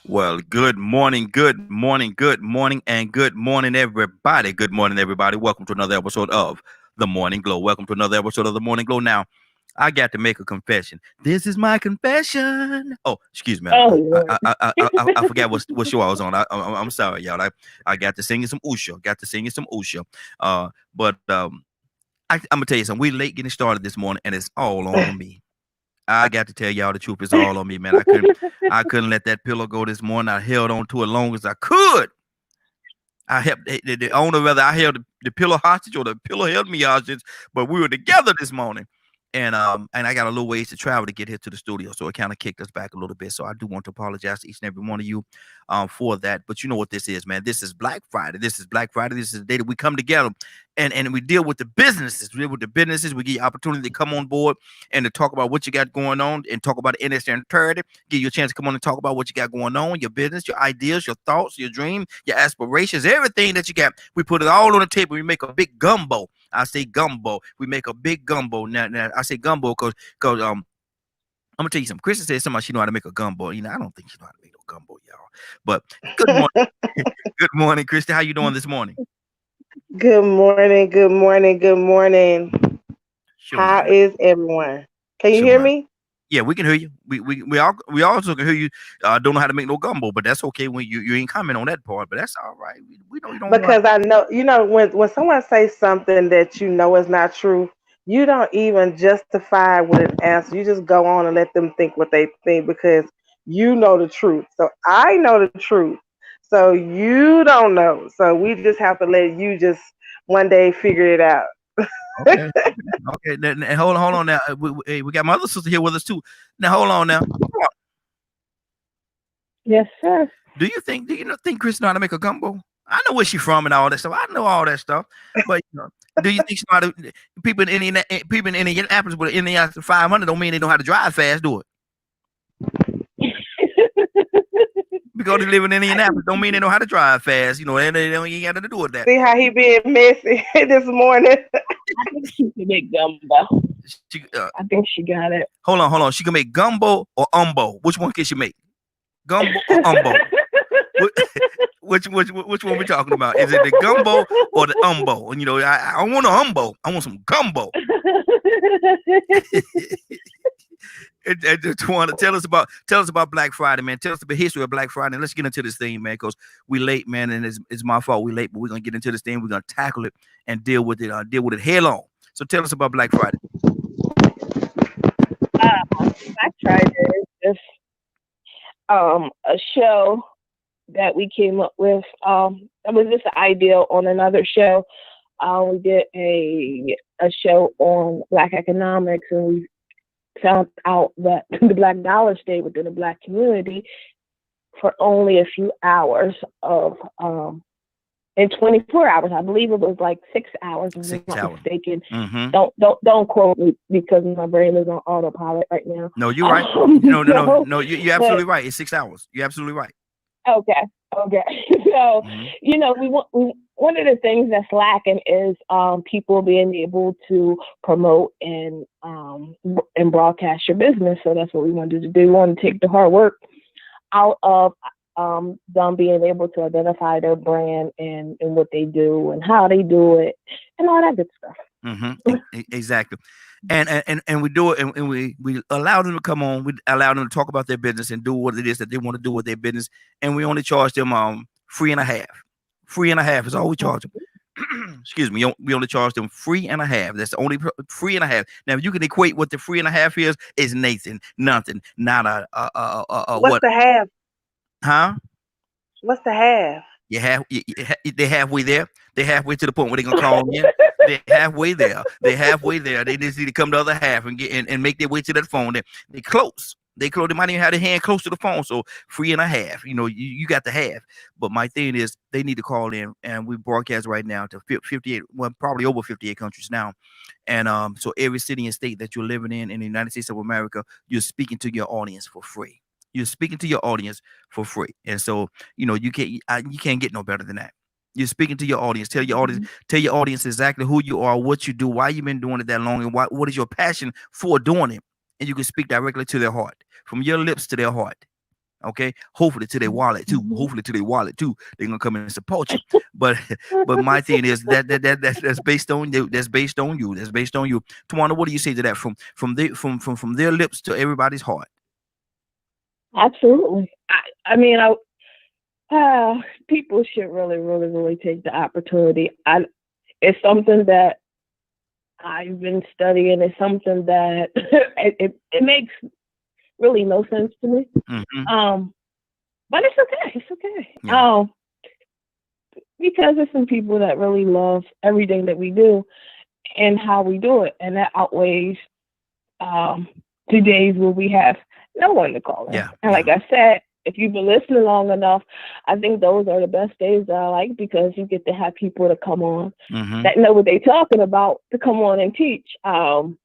Well, good morning, good morning, good morning, and good morning, everybody. Good morning, everybody. Welcome to another episode of The Morning Glow. Welcome to another episode of The Morning Glow. Now, I got to make a confession. This is my confession. Oh, excuse me. Oh, Lord. I forgot what show I was on. I'm sorry, y'all. I got to sing you some Usha. But I'm gonna tell you something. We late getting started this morning, and it's all on me. I got to tell y'all the truth. It's all on me, man. I couldn't let that pillow go this morning. I held on to it as long as I could. I helped the owner, whether I held the pillow hostage or the pillow held me hostage, but we were together this morning. And I got a little ways to travel to get here to the studio, so it kind of kicked us back a little bit. So I do want to apologize to each and every one of you for that. But you know what this is, man. This is Black Friday. This is Black Friday. This is the day that we come together and we deal with the businesses. We deal with the businesses. We give you opportunity to come on board and to talk about what you got going on and talk about the industry and charity. Give you a chance to come on and talk about what you got going on, your business, your ideas, your thoughts, your dream, your aspirations, everything that you got. We put it all on the table. We make a big gumbo. I say gumbo. We make a big gumbo. Now I say gumbo because I'm gonna tell you something. Kristen said somebody she know how to make a gumbo. You know, I don't think she know how to make no gumbo, y'all. But good morning, good morning, Kristen. How you doing this morning? Good morning. Good morning. Good morning. Sure, How is everyone? Can you hear me? Yeah, we can hear you. We also can hear you. Don't know how to make no gumbo, but that's okay when you ain't comment on that part. But that's all right. We know you don't know. Because I know, when someone says something that you know is not true, you don't even justify with an answer. You just go on and let them think what they think because you know the truth. So I know the truth. So you don't know. So we just have to let you just one day figure it out. Okay. Okay. Now, hold on now. We got my other sister here with us too. Now hold on now. Yes, sir. Do you think Chris know how to make a gumbo? I know where she's from and all that stuff. I know all that stuff. But do you think she know how to, people in Indianapolis with Indianapolis 500 don't mean they know how to drive fast, do it? Because they live in Indianapolis don't mean they know how to drive fast. And they don't got to do with that. See how he being messy this morning. I think she can make gumbo. I think she got it. Hold on. She can make gumbo or umbo. Which one can she make? Gumbo or umbo? Which one we talking about? Is it the gumbo or the umbo? And I want an umbo. I want some gumbo. And just want to tell us about Black Friday, man. Tell us the history of Black Friday. And let's get into this thing, man, because we late, man, and it's my fault. We late, but we're gonna get into this thing. We're gonna tackle it and deal with it head on. So tell us about Black Friday. Black Friday is just a show that we came up with. That was just an idea on another show. We did a show on Black economics, and we found out that the Black dollar stayed within the Black community for only a few hours of in 24 hours. I believe it was like 6 hours, if I'm not mistaken. Mm-hmm. Don't quote me because my brain is on autopilot right now. No, you're right. No, you're absolutely right. It's 6 hours. You're absolutely right. Okay. So, one of the things that's lacking is people being able to promote and broadcast your business. So that's what we wanted to do. We want to take the hard work out of them being able to identify their brand and what they do and how they do it and all that good stuff. Mm-hmm. Exactly. And we do it and we allow them to come on. We allow them to talk about their business and do what it is that they want to do with their business. And we only charge them $3.50. $3.50 is all we charge them. Excuse me. We only charge them $3.50. That's the only $3.50. Now, if you can equate what the $3.50 is nothing. Not What's the half? Huh? What's the half? They're halfway there. They're halfway to the point where they're gonna call me in. They're halfway there. They just need to come the other half and get and make their way to that phone. They close. They might even have their hand close to the phone, so free and a half. You got the half. But my thing is, they need to call in, and we broadcast right now to 58, well, probably over 58 countries now. And so every city and state that you're living in the United States of America, you're speaking to your audience for free. You're speaking to your audience for free, and so you can't get no better than that. You're speaking to your audience. Tell your audience exactly who you are, what you do, why you've been doing it that long, and what is your passion for doing it. And you can speak directly to their heart, from your lips to their heart. Okay, hopefully to their wallet too. Hopefully to their wallet too. They're gonna come in and support you. But my thing is that's based on you. That's based on you. That's based on you. Tawana, what do you say to that? From their lips to everybody's heart. Absolutely. I mean, people should really, really, really take the opportunity. It's something that I've been studying. It's something that it makes really no sense to me. But it's okay. It's okay. Yeah. Because there's some people that really love everything that we do and how we do it, and that outweighs the days where we have no one to call in. Yeah. And like I said, if you've been listening long enough, I think those are the best days that I like, because you get to have people to come on that know what they're talking about to come on and teach. And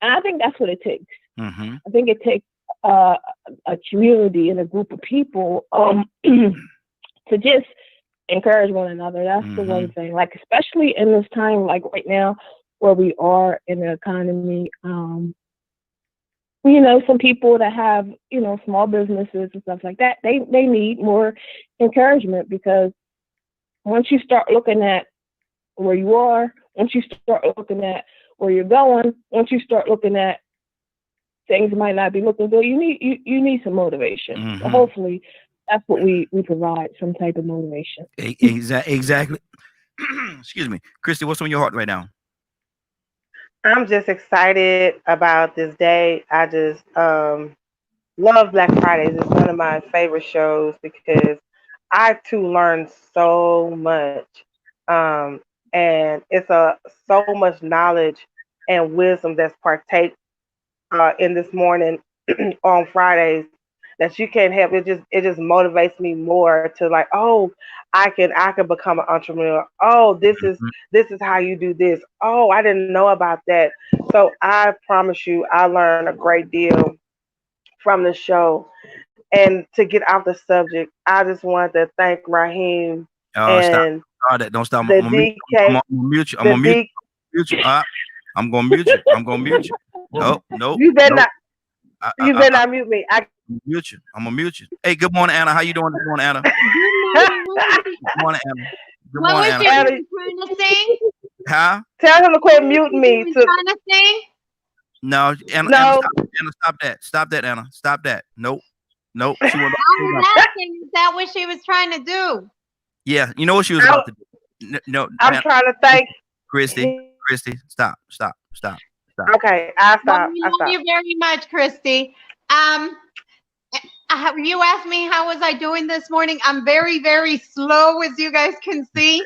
I think that's what it takes. I think it takes a community and a group of people to just encourage one another. That's the one thing. Like, especially in this time, like right now, where we are in the economy. Some people that have, small businesses and stuff like that, they need more encouragement, because once you start looking at where you are, once you start looking at where you're going, once you start looking at things might not be looking good, you need some motivation. So hopefully that's what we provide, some type of motivation. Exactly. Excuse me. Christy, what's on your heart right now? I'm just excited about this day. I just love Black Fridays. It's one of my favorite shows because I too learned so much. And it's so much knowledge and wisdom that's partake in this morning on Fridays that you can't help. It just motivates me more to like, oh, I can become an entrepreneur. Oh, this is how you do this. Oh, I didn't know about that. So I promise you, I learned a great deal from the show. And to get off the subject, I just want to thank Raheem and don't stop. The I'm gonna mute you. I'm gonna mute you. I'm gonna mute you. I'm gonna mute you. No. You better not. You better not mute me. I'm gonna mute you. Hey, good morning, Anna. How you doing this morning, Anna? Good morning, Anna. Good morning, Anna. Trying to sing? Huh? Tell him to quit muting me. Trying to sing? No, Anna, No. Anna, stop that. Stop that, Anna. Stop that. Nope. She I was asking, is that what she was trying to do? Yeah, you know what she was about to do. No, I'm trying to thank Christy, stop. Okay, I stop. We love you very much, Christy. You asked me how was I doing this morning. I'm very, very slow, as you guys can see.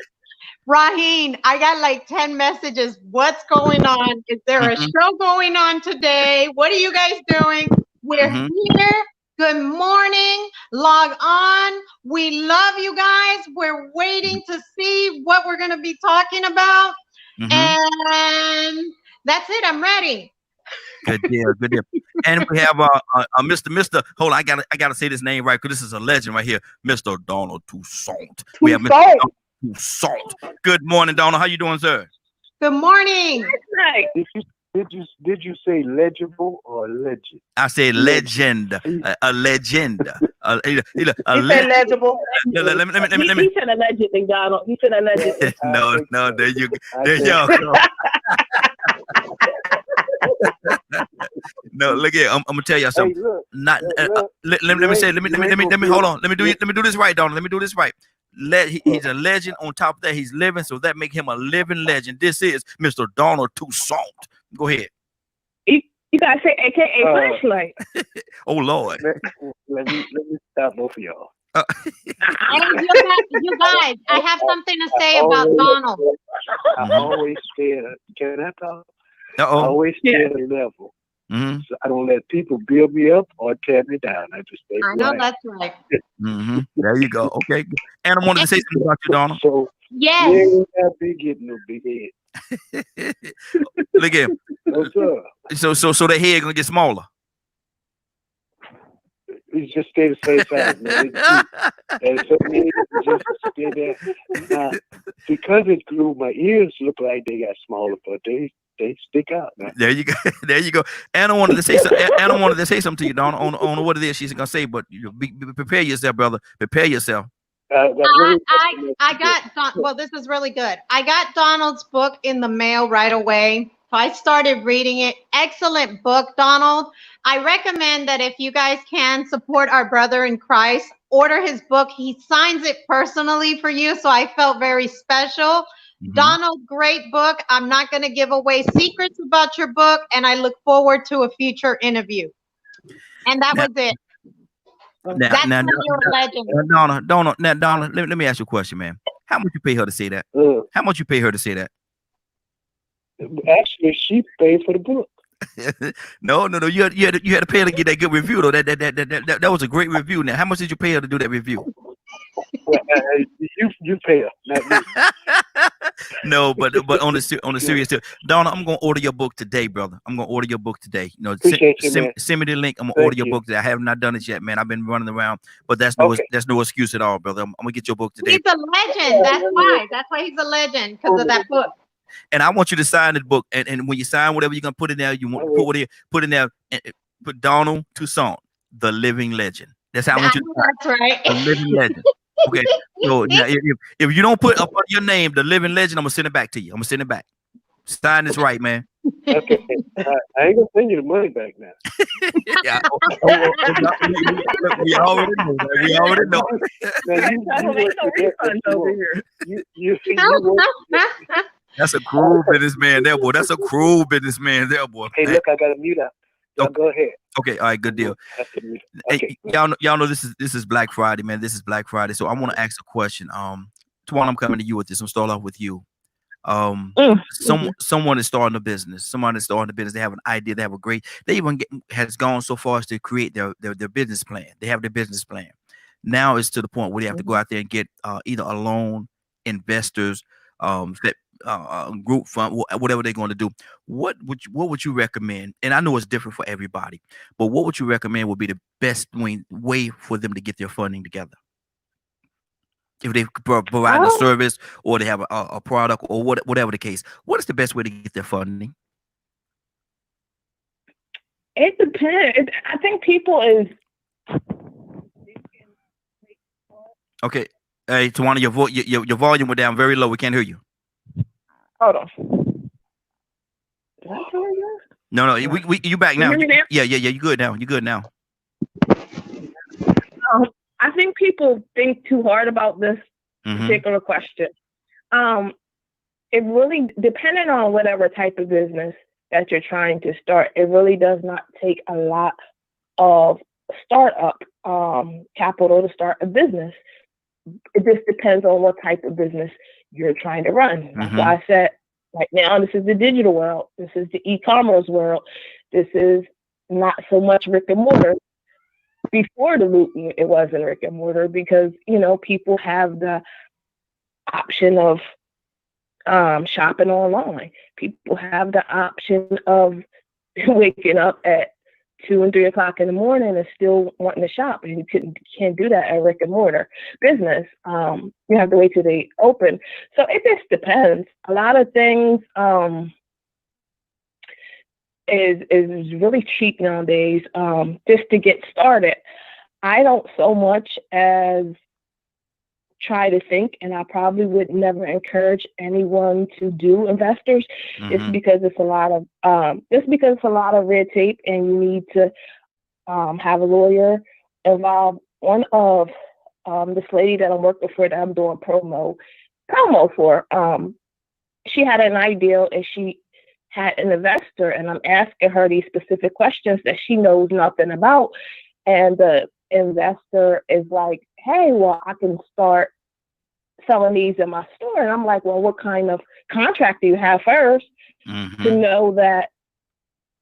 Raheem, I got like 10 messages. What's going on? Is there a show going on today? What are you guys doing? We're here. Good morning. Log on. We love you guys. We're waiting to see what we're going to be talking about. And that's it. I'm ready. Good deal. And we have Mr. Hold on, I gotta say this name right, because this is a legend right here, Mr. Donald Toussaint. We have Mr. Donald Toussaint. Good morning, Donald. How you doing, sir? Good morning. Did you say legible or legend? I said legend. A legend. He said legible. Let me. He said allegedly, Donald. He said allegedly. No. There you go. No, look here. I'm gonna tell you something. Hey, let me hold on. Let me do this right, Donald. Let me do this right. He's a legend. On top of that, he's living, so that make him a living legend. This is Mr. Donald Toussaint. Go ahead. You gotta say AKA flashlight. Oh Lord. Let me stop both of y'all. You guys, I have something to say about Donald. I always feel. Can I talk? Uh-oh. I always feel level. Mm-hmm. So I don't let people build me up or tear me down. I just stay I know quiet. that's right. Mm-hmm. There you go. Okay. And I wanted to say something about you, Donna. So Yes. you ain't got to be getting no big head. Look at him. No, sir. So the head gonna get smaller. It's just stay the same size, man. And so it just stay there. Now, because it grew, my ears look like they got smaller, but they stick out, man. There you go. There you go. Anna wanted to say something. Anna wanted to say something to you, Donna, on what it is she's gonna say. But prepare yourself, brother. Prepare yourself. I got well, this is really good. I got Donald's book in the mail right away. I started reading it. Excellent book, Donald. I recommend that if you guys can support our brother in Christ, order his book. He signs it personally for you, so I felt very special. Mhm. Donald, great book. I'm not going to give away secrets about your book, and I look forward to a future interview. And that Now- was it. Now, That's now, why you're a legend. Donna, let me ask you a question, man. How much you pay her to say that? How much you pay her to say that? Actually, she paid for the book. No. You had to pay her to get that good review though. That was a great review. Now, how much did you pay her to do that review? Well, you pay her, not me. No, but on the serious tip, Donna, I'm gonna order your book today, brother. I'm gonna order your book today. You know, Appreciate you, man. send me the link. I'm gonna Thank order your you. book today. I have not done it yet, man. I've been running around, but that's no excuse at all, brother. I'm gonna get your book today. He's a legend. That's why. That's why he's a legend, because of that book. And I want you to sign the book. And when you sign whatever you're gonna put in there, you want to put in there and put Donald Toussaint, the living legend. That's how I want you to sign. That's right. The living legend. Okay. So now if you don't put up on your name, the living legend, I'm gonna send it back to you. I'm gonna send it back. Sign this right, man. Okay. I ain't gonna send you the money back now. Yeah. We already know. Man. We already know. That's a cruel businessman there, boy. That's a cruel businessman there, boy. Hey, look, I got a mute up. So go ahead. Okay, all right, good deal. Okay. Hey, y'all know this is Black Friday, man. This is Black Friday. So I want to ask a question. Twan, I'm coming to you with this. I'm start off with you. Someone is starting a business. Someone is starting a business. They have an idea. They have a great. They even has gone so far as to create their business plan. They have their business plan. Now it's to the point where they have to go out there and get either a loan, investors, group fund, whatever they're going to do. What would you recommend? And I know it's different for everybody, but what would you recommend would be the best way for them to get their funding together? If they provide a service or they have a product or whatever the case, what is the best way to get their funding? It depends. I think people is. Okay. Hey, Tawana, your volume went down very low. We can't hear you. Hold on. Did I tell you? No, you back now. Yeah, you good now. You good now. I think people think too hard about this particular question. It really, depending on whatever type of business that you're trying to start, it really does not take a lot of startup capital to start a business. It just depends on what type of business you're trying to run. That's why I said, right now, this is the digital world. This is the e-commerce world. This is not so much brick and mortar. Before the Luton, it wasn't brick and mortar because, people have the option of shopping online. People have the option of waking up at 2 and 3 o'clock in the morning and still wanting to shop, and you can't do that at brick and mortar business. You have to wait till they open. So it just depends. A lot of things is really cheap nowadays. Just to get started, I don't so much as try to think, and I probably would never encourage anyone to do investors. It's because it's a lot of red tape, and you need to have a lawyer involved. One of this lady that I'm working for, that I'm doing promo for, she had an idea and she had an investor, and I'm asking her these specific questions that she knows nothing about, and the investor is like, hey, well, I can start selling these in my store. And I'm like, well, what kind of contract do you have first to know that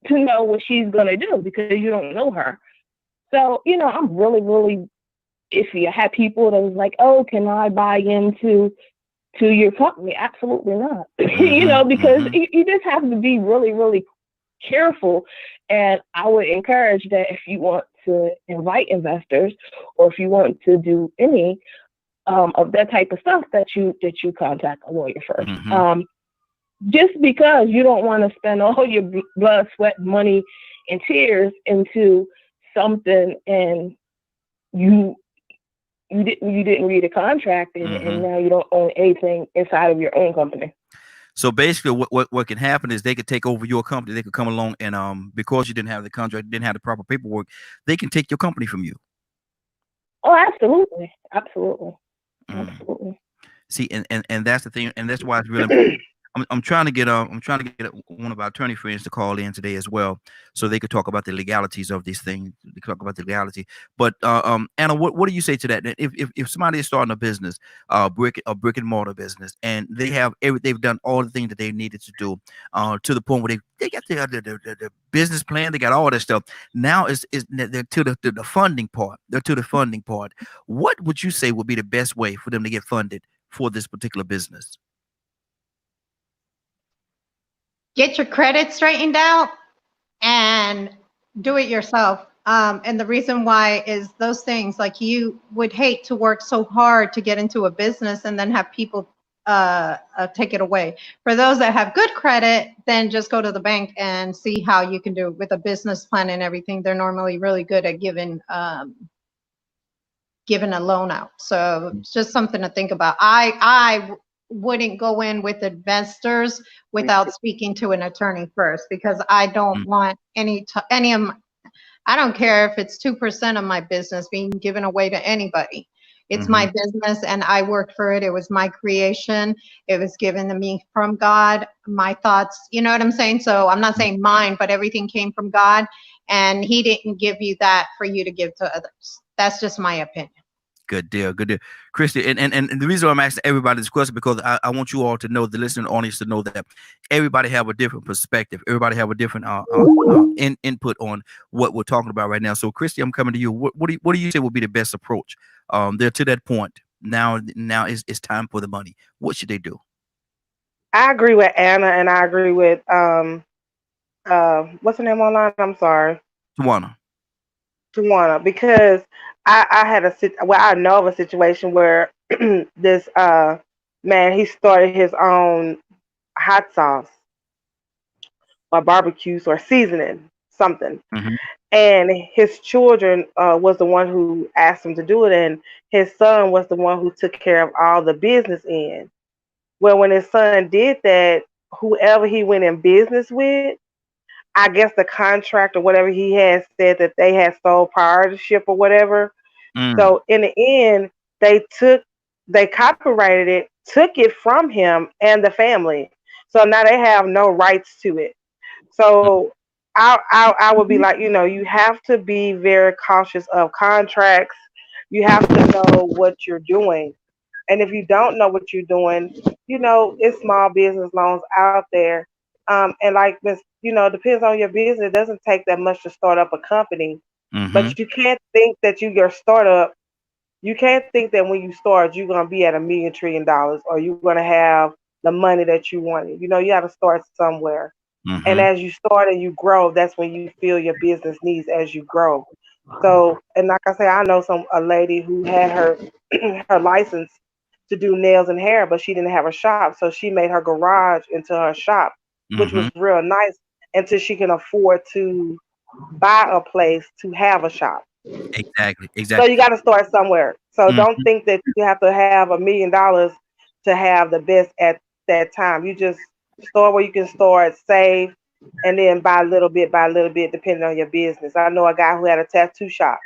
to know what she's gonna do because you don't know her. So, I'm really, really iffy. I had people that was like, "Oh, can I buy into your company?" Absolutely not. Because you just have to be really, really careful. And I would encourage that if you want to invite investors or if you want to do any of that type of stuff, that you contact a lawyer first. Just because you don't want to spend all your blood, sweat, money, and tears into something and you didn't read a contract and now you don't own anything inside of your own company. So basically, what can happen is they could take over your company. They could come along and because you didn't have the contract, didn't have the proper paperwork, they can take your company from you. Oh, absolutely. See, and that's the thing, and that's why it's really important. I'm trying to get one of our attorney friends to call in today as well, so they could talk about the legalities of these things. They talk about the legality. But Anna, what do you say to that? If somebody is starting a business, brick and mortar business, and they've done all the things that they needed to do, to the point where they got the business plan, they got all that stuff. Now they're to the funding part. They're to the funding part. What would you say would be the best way for them to get funded for this particular business? Get your credit straightened out and do it yourself. And the reason why is those things, like, you would hate to work so hard to get into a business and then have people take it away. For those that have good credit, then just go to the bank and see how you can do it with a business plan and everything. They're normally really good at giving a loan out. So it's just something to think about. I wouldn't go in with investors without speaking to an attorney first, because I don't want any of I don't care if it's 2% of my business being given away to anybody. It's my business and I worked for it. It was my creation. It was given to me from God, my thoughts, you know what I'm saying? So I'm not saying mine, but everything came from God, and he didn't give you that for you to give to others. That's just my opinion. Good deal. Christy, and the reason why I'm asking everybody this question, because I want you all to know, the listening audience to know, that everybody have a different perspective. Everybody have a different input on what we're talking about right now. So Christy, I'm coming to you. What do you say would be the best approach? They're to that point. Now it's time for the money. What should they do? I agree with Anna, and I agree with what's her name online? I'm sorry. Tawana, because I had I know of a situation where this man, he started his own hot sauce or barbecues or seasoning something, and his children was the one who asked him to do it, and his son was the one who took care of all the business end. Well, when his son did that, whoever he went in business with, I guess the contract or whatever he had said that they had sole proprietorship or whatever. So in the end, they copyrighted it, took it from him and the family. So now they have no rights to it. So I would be like, you have to be very cautious of contracts. You have to know what you're doing. And if you don't know what you're doing, it's small business loans out there. And like this, depends on your business. It doesn't take that much to start up a company. But you can't think that your startup, you can't think that when you start, you're going to be at $1 million trillion or you're going to have the money that you wanted. You got to start somewhere. And as you start and you grow, that's when you feel your business needs as you grow. So, and like I say, I know a lady who had her license to do nails and hair, but she didn't have a shop. So she made her garage into her shop, which was real nice, until she can afford to buy a place to have a shop. Exactly. So you got to start somewhere. So don't think that you have to have $1 million to have the best at that time. You just start where you can start, save, and then by little bit, depending on your business. I know a guy who had a tattoo shop.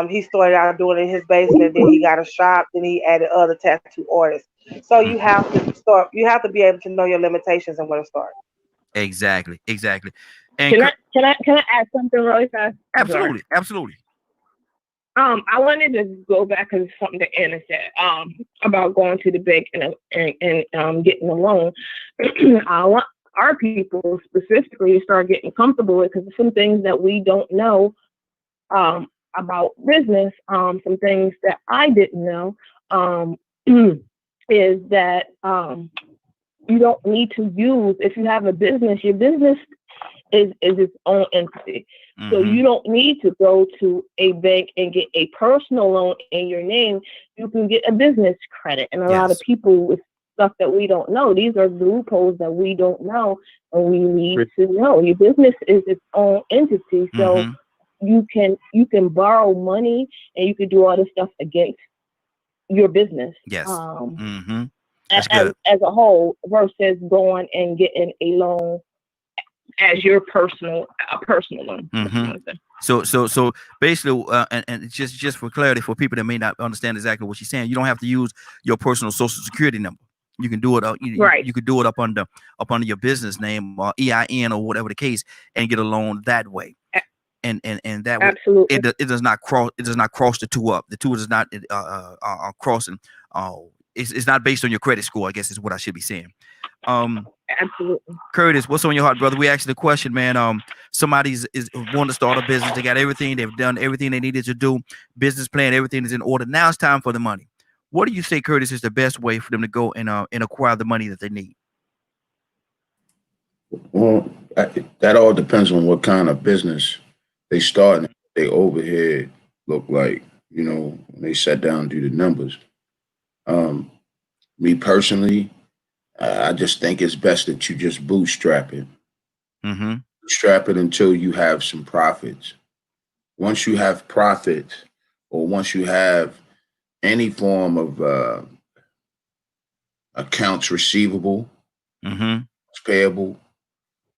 He started out doing it in his basement, then he got a shop, then he added other tattoo artists. So you have to start. You have to be able to know your limitations and where to start. Exactly. And can I add something really fast? Absolutely. I wanted to go back to something that Anna said about going to the bank and getting a loan. our people specifically to start getting comfortable with, because some things that we don't know about business, some things that I didn't know, is that you don't need to use, if you have a business, your business is its own entity. So you don't need to go to a bank and get a personal loan in your name. You can get a business credit. And a lot of people with stuff that we don't know, these are loopholes that we don't know, and we need to know. Your business is its own entity. So you can borrow money and you can do all this stuff against your business. Yes. As a whole, versus going and getting a loan as your personal loan. So basically, and just for clarity for people that may not understand exactly what she's saying, you don't have to use your personal social security number. You can do it. You could do it up under your business name or EIN or whatever the case, and get a loan that way. And that way, absolutely, it does not cross the two up. The two does not crossing. It's not based on your credit score, I guess is what I should be saying. Absolutely. Curtis, what's on your heart, brother? We asked the question, man. Somebody's wanting to start a business. They got everything. They've done everything they needed to do. Business plan, everything is in order. Now it's time for the money. What do you say, Curtis, is the best way for them to go and acquire the money that they need? Well, that all depends on what kind of business they start and they overhead look like, when they sat down and do the numbers. Me personally, I just think it's best that you just bootstrap it. Bootstrap it until you have some profits. Once you have profits, or once you have any form of accounts receivable, payable,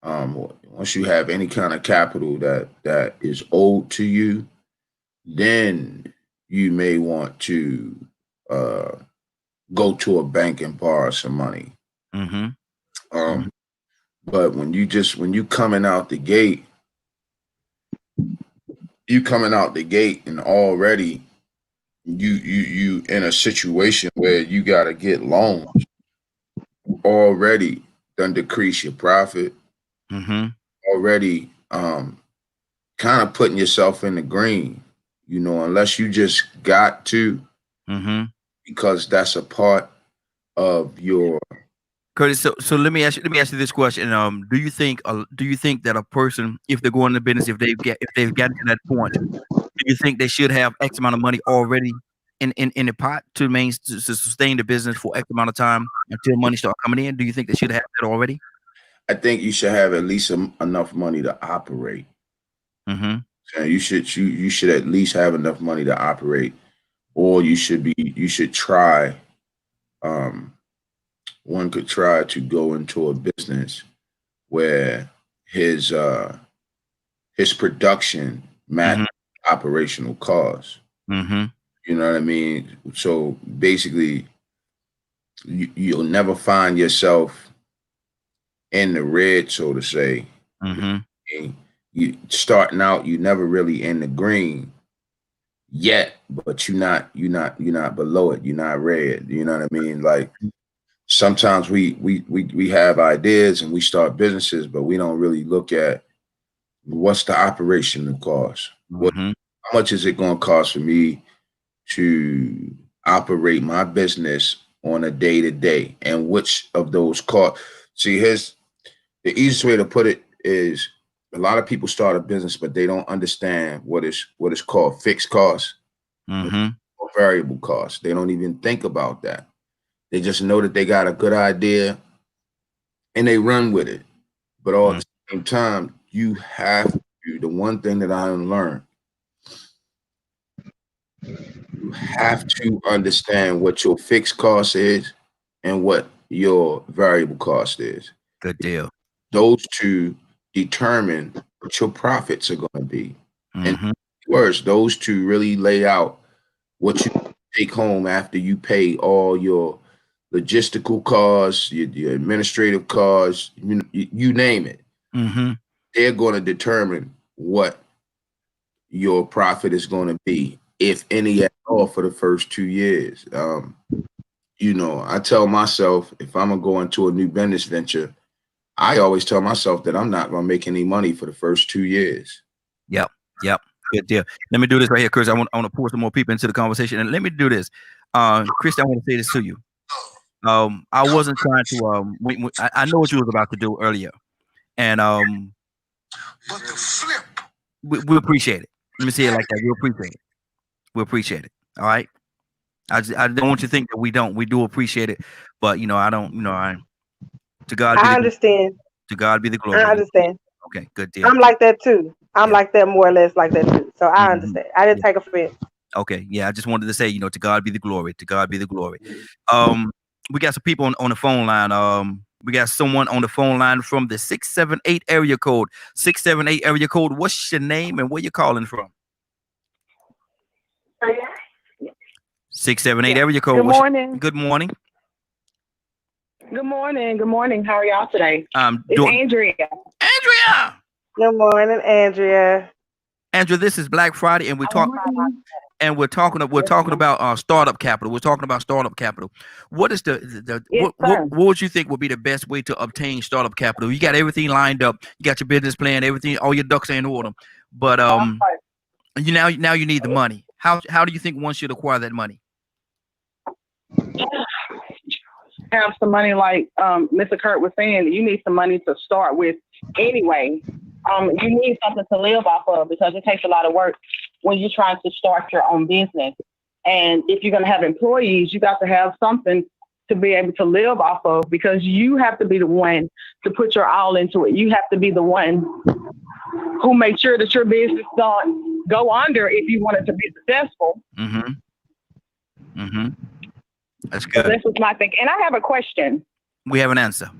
once you have any kind of capital that is owed to you, then you may want to go to a bank and borrow some money. But when you coming out the gate, and already you in a situation where you got to get loans, already done decrease your profit, already kind of putting yourself in the green, unless you just got to, because that's a part of your. Curtis, so let me ask you this question. Do you think that a person, if they're going into business, if they've gotten to that point, do you think they should have X amount of money already in the pot to sustain the business for X amount of time until money start coming in? Do you think they should have that already? I think you should have at least enough money to operate. So you should at least have enough money to operate, or you should try. One could try to go into a business where his production matches operational costs. You know what I mean? So basically, you'll never find yourself in the red, so to say. You starting out, you never really in the green yet, but you're not below it. You're not red. You know what I mean? Like, sometimes we have ideas and we start businesses, but we don't really look at what's the operational cost. How much is it going to cost for me to operate my business on a day-to-day, and which of those costs? See, here's the easiest way to put it is, a lot of people start a business, but they don't understand what is called fixed costs or variable costs. They don't even think about that. They just know that they got a good idea and they run with it. But all at the same time, you have to, the one thing that I learned, you have to understand what your fixed cost is and what your variable cost is. Good deal. Those two determine what your profits are going to be. And worse, those two really lay out what you take home after you pay all your logistical costs, your administrative costs, you name it. They're going to determine what your profit is going to be, if any at all, for the first 2 years. I tell myself, if I'm going to go into a new business venture, I always tell myself that I'm not going to make any money for the first 2 years. Yep. Good deal. Let me do this right here, Chris. I want to pour some more people into the conversation, and let me do this. Chris, I want to say this to you. I wasn't trying to. I know what you was about to do earlier, and but the flip. We appreciate it. Let me say it like that. We appreciate it. We appreciate it. All right. I don't want you to think that we don't. We do appreciate it, but I don't. To God. I understand. To God be the glory. I understand. Okay, good deal. I'm like that too. I'm like that, more or less like that too. So I understand. I didn't take offense. Okay, yeah, I just wanted to say, to God be the glory. To God be the glory. We got some people on the phone line. We got someone on the phone line from the 678 area code. 678 area code. What's your name and where you calling from? 678 area code. Good morning. Good morning. Good morning. Good morning. How are y'all today? It's Andrea. Andrea. Good morning, Andrea. Andrea, this is Black Friday, and we're talking about startup capital. We're talking about startup capital. What is what would you think would be the best way to obtain startup capital? You got everything lined up. You got your business plan, everything, all your ducks are in order. But you need the money. How do you think one should acquire that money? Have some money, like Mr. Kurt was saying. You need some money to start with anyway. You need something to live off of, because it takes a lot of work when you're trying to start your own business. And if you're going to have employees, you got to have something to be able to live off of, because you have to be the one to put your all into it. You have to be the one who makes sure that your business don't go under if you want it to be successful. That's good. So this was my thing. And I have a question. We have an answer.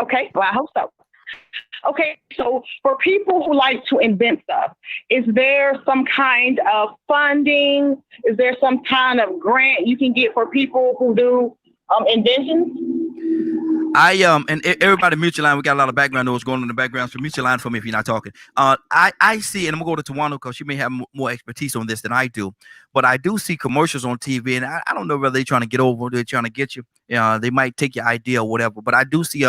Okay. Well, I hope so. Okay, so for people who like to invent stuff, is there some kind of funding? Is there some kind of grant you can get for people who do inventions? And everybody mute your line. We got a lot of background noise going on in the background, so mute your line for me if you're not talking. I see, and I'm gonna go to Tawana because she may have more expertise on this than I do, but I do see commercials on TV, and I don't know whether they're trying to get over, they're trying to get you. They might take your idea or whatever, but I do see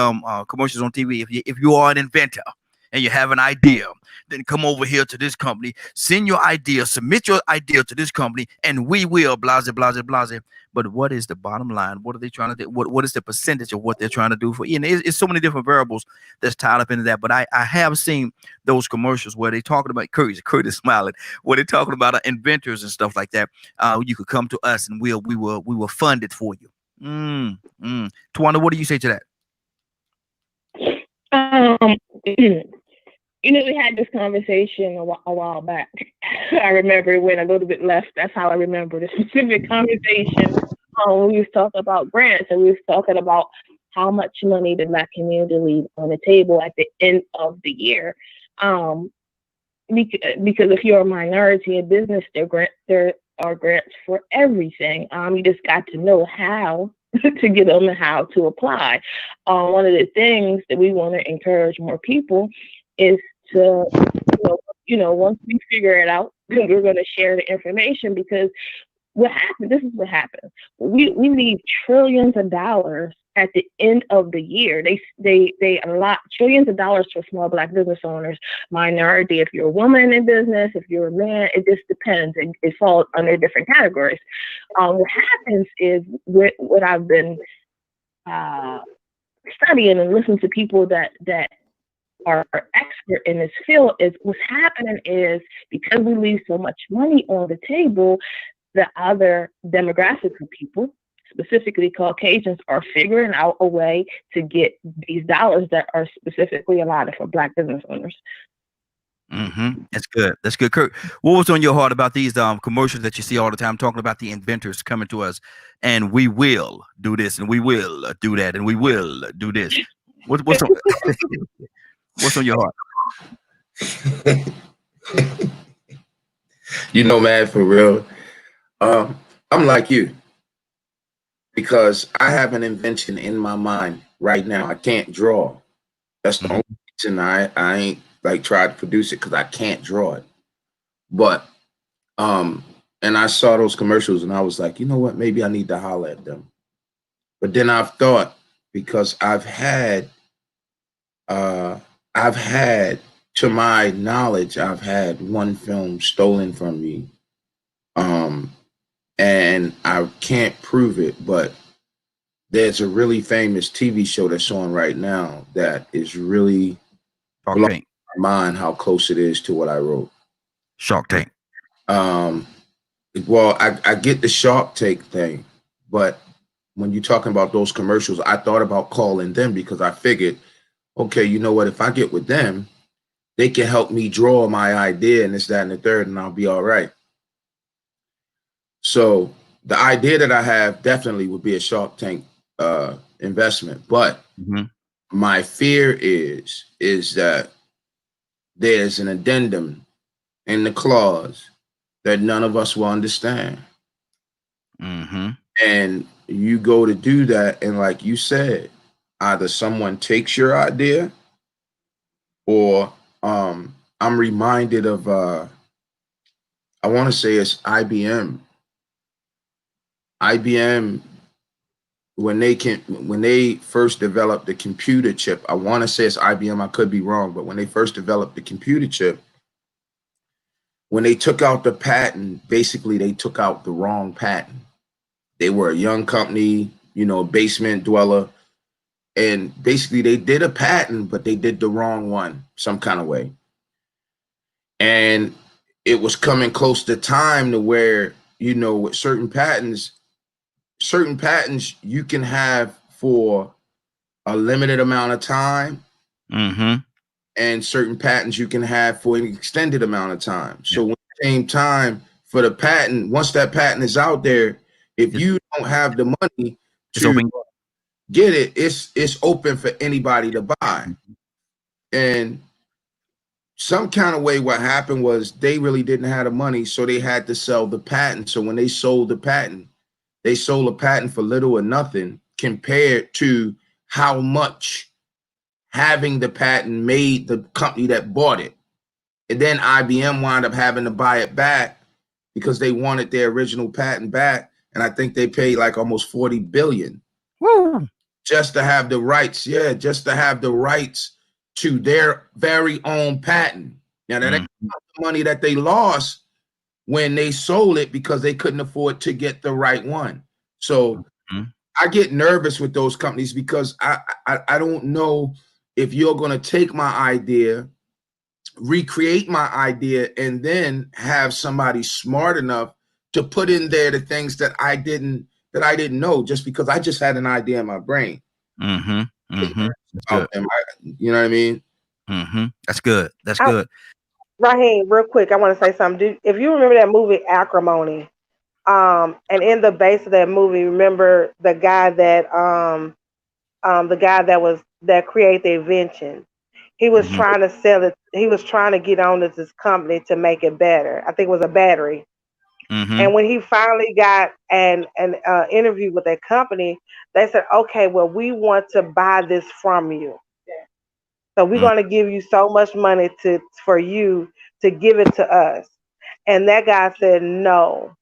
commercials on TV. If you are an inventor and you have an idea, then come over here to this company, send your idea, submit your idea to this company, and we will blase, blase, blase. But what is the bottom line? What are they trying to do? What is the percentage of what they're trying to do for you? And it's so many different variables that's tied up into that. But I have seen those commercials where they're talking about, Kurt is smiling, where they're talking about inventors and stuff like that. You could come to us and we will fund it for you. Tawana, what do you say to that? We had this conversation a while back. I remember it went a little bit left. That's how I remember the specific conversation. We was talking about grants, and we was talking about how much money the Black community leaves on the table at the end of the year. Because if you're a minority in business, there are grants for everything. You just got to know how to get them and how to apply. One of the things that we want to encourage more people is to, once we figure it out, then we're going to share the information, because this is what happens. We need trillions of dollars at the end of the year. They allot trillions of dollars for small Black business owners, minority. If you're a woman in business, if you're a man, it just depends. It falls under different categories. What happens is, what I've been studying and listening to people that are expert in this field, is what's happening is, because we leave so much money on the table, the other demographics of people, specifically Caucasians, are figuring out a way to get these dollars that are specifically allotted for Black business owners. That's good. That's good. Kurt, what was on your heart about these commercials that you see all the time, talking about the inventors coming to us, and we will do this, and we will do that, and we will do this? What's on? What's on your heart? Man, for real, I'm like you, because I have an invention in my mind right now. I can't draw. That's the only reason I ain't tried to produce it, because I can't draw it. But and I saw those commercials and I was like, you know what? Maybe I need to holler at them. But then I've thought, because I've had I've had, to my knowledge, I've had one film stolen from me. And I can't prove it, but there's a really famous TV show that's on right now that is really blowing my mind how close it is to what I wrote. Shark Tank. Well, I get the Shark Tank thing, but when you're talking about those commercials, I thought about calling them because I figured, okay, you know what? If I get with them, they can help me draw my idea and this, that, and the third, and I'll be all right. So the idea that I have definitely would be a Shark Tank investment, but my fear is that there's an addendum in the clause that none of us will understand. And you go to do that, and like you said, either someone takes your idea, or I'm reminded of I want to say it's IBM. IBM, when they first developed the computer chip, I want to say it's IBM, I could be wrong, but when they first developed the computer chip, when they took out the patent, basically they took out the wrong patent. They were a young company, you know, basement dweller, and basically they did a patent, but they did the wrong one some kind of way. And it was coming close to time to where, you know, with certain patents you can have for a limited amount of time, and certain patents you can have for an extended amount of time. So when it came time for the patent, once that patent is out there, if you don't have the money to get it, it's open for anybody to buy. And some kind of way what happened was they really didn't have the money, so they had to sell the patent. So when they sold the patent, they sold a patent for little or nothing compared to how much having the patent made the company that bought it. And then IBM wound up having to buy it back because they wanted their original patent back. And I think they paid like almost $40 billion just to have the rights. Yeah, just to have the rights to their very own patent. Now that ain't the money that they lost when they sold it because they couldn't afford to get the right one. So I get nervous with those companies because I don't know if you're going to take my idea, recreate my idea, and then have somebody smart enough to put in there the things that I didn't know just because I just had an idea in my brain. Good. You know what I mean? That's good. That's good. Raheem, real quick, I want to say something. If you remember that movie Acrimony, and in the base of that movie, remember the guy that created the invention. He was trying to sell it. He was trying to get on to this company to make it better. I think it was a battery. And when he finally got an interview with that company, they said, "Okay, well, we want to buy this from you. So we're going to give you so much money for you to give it to us." And that guy said, "No,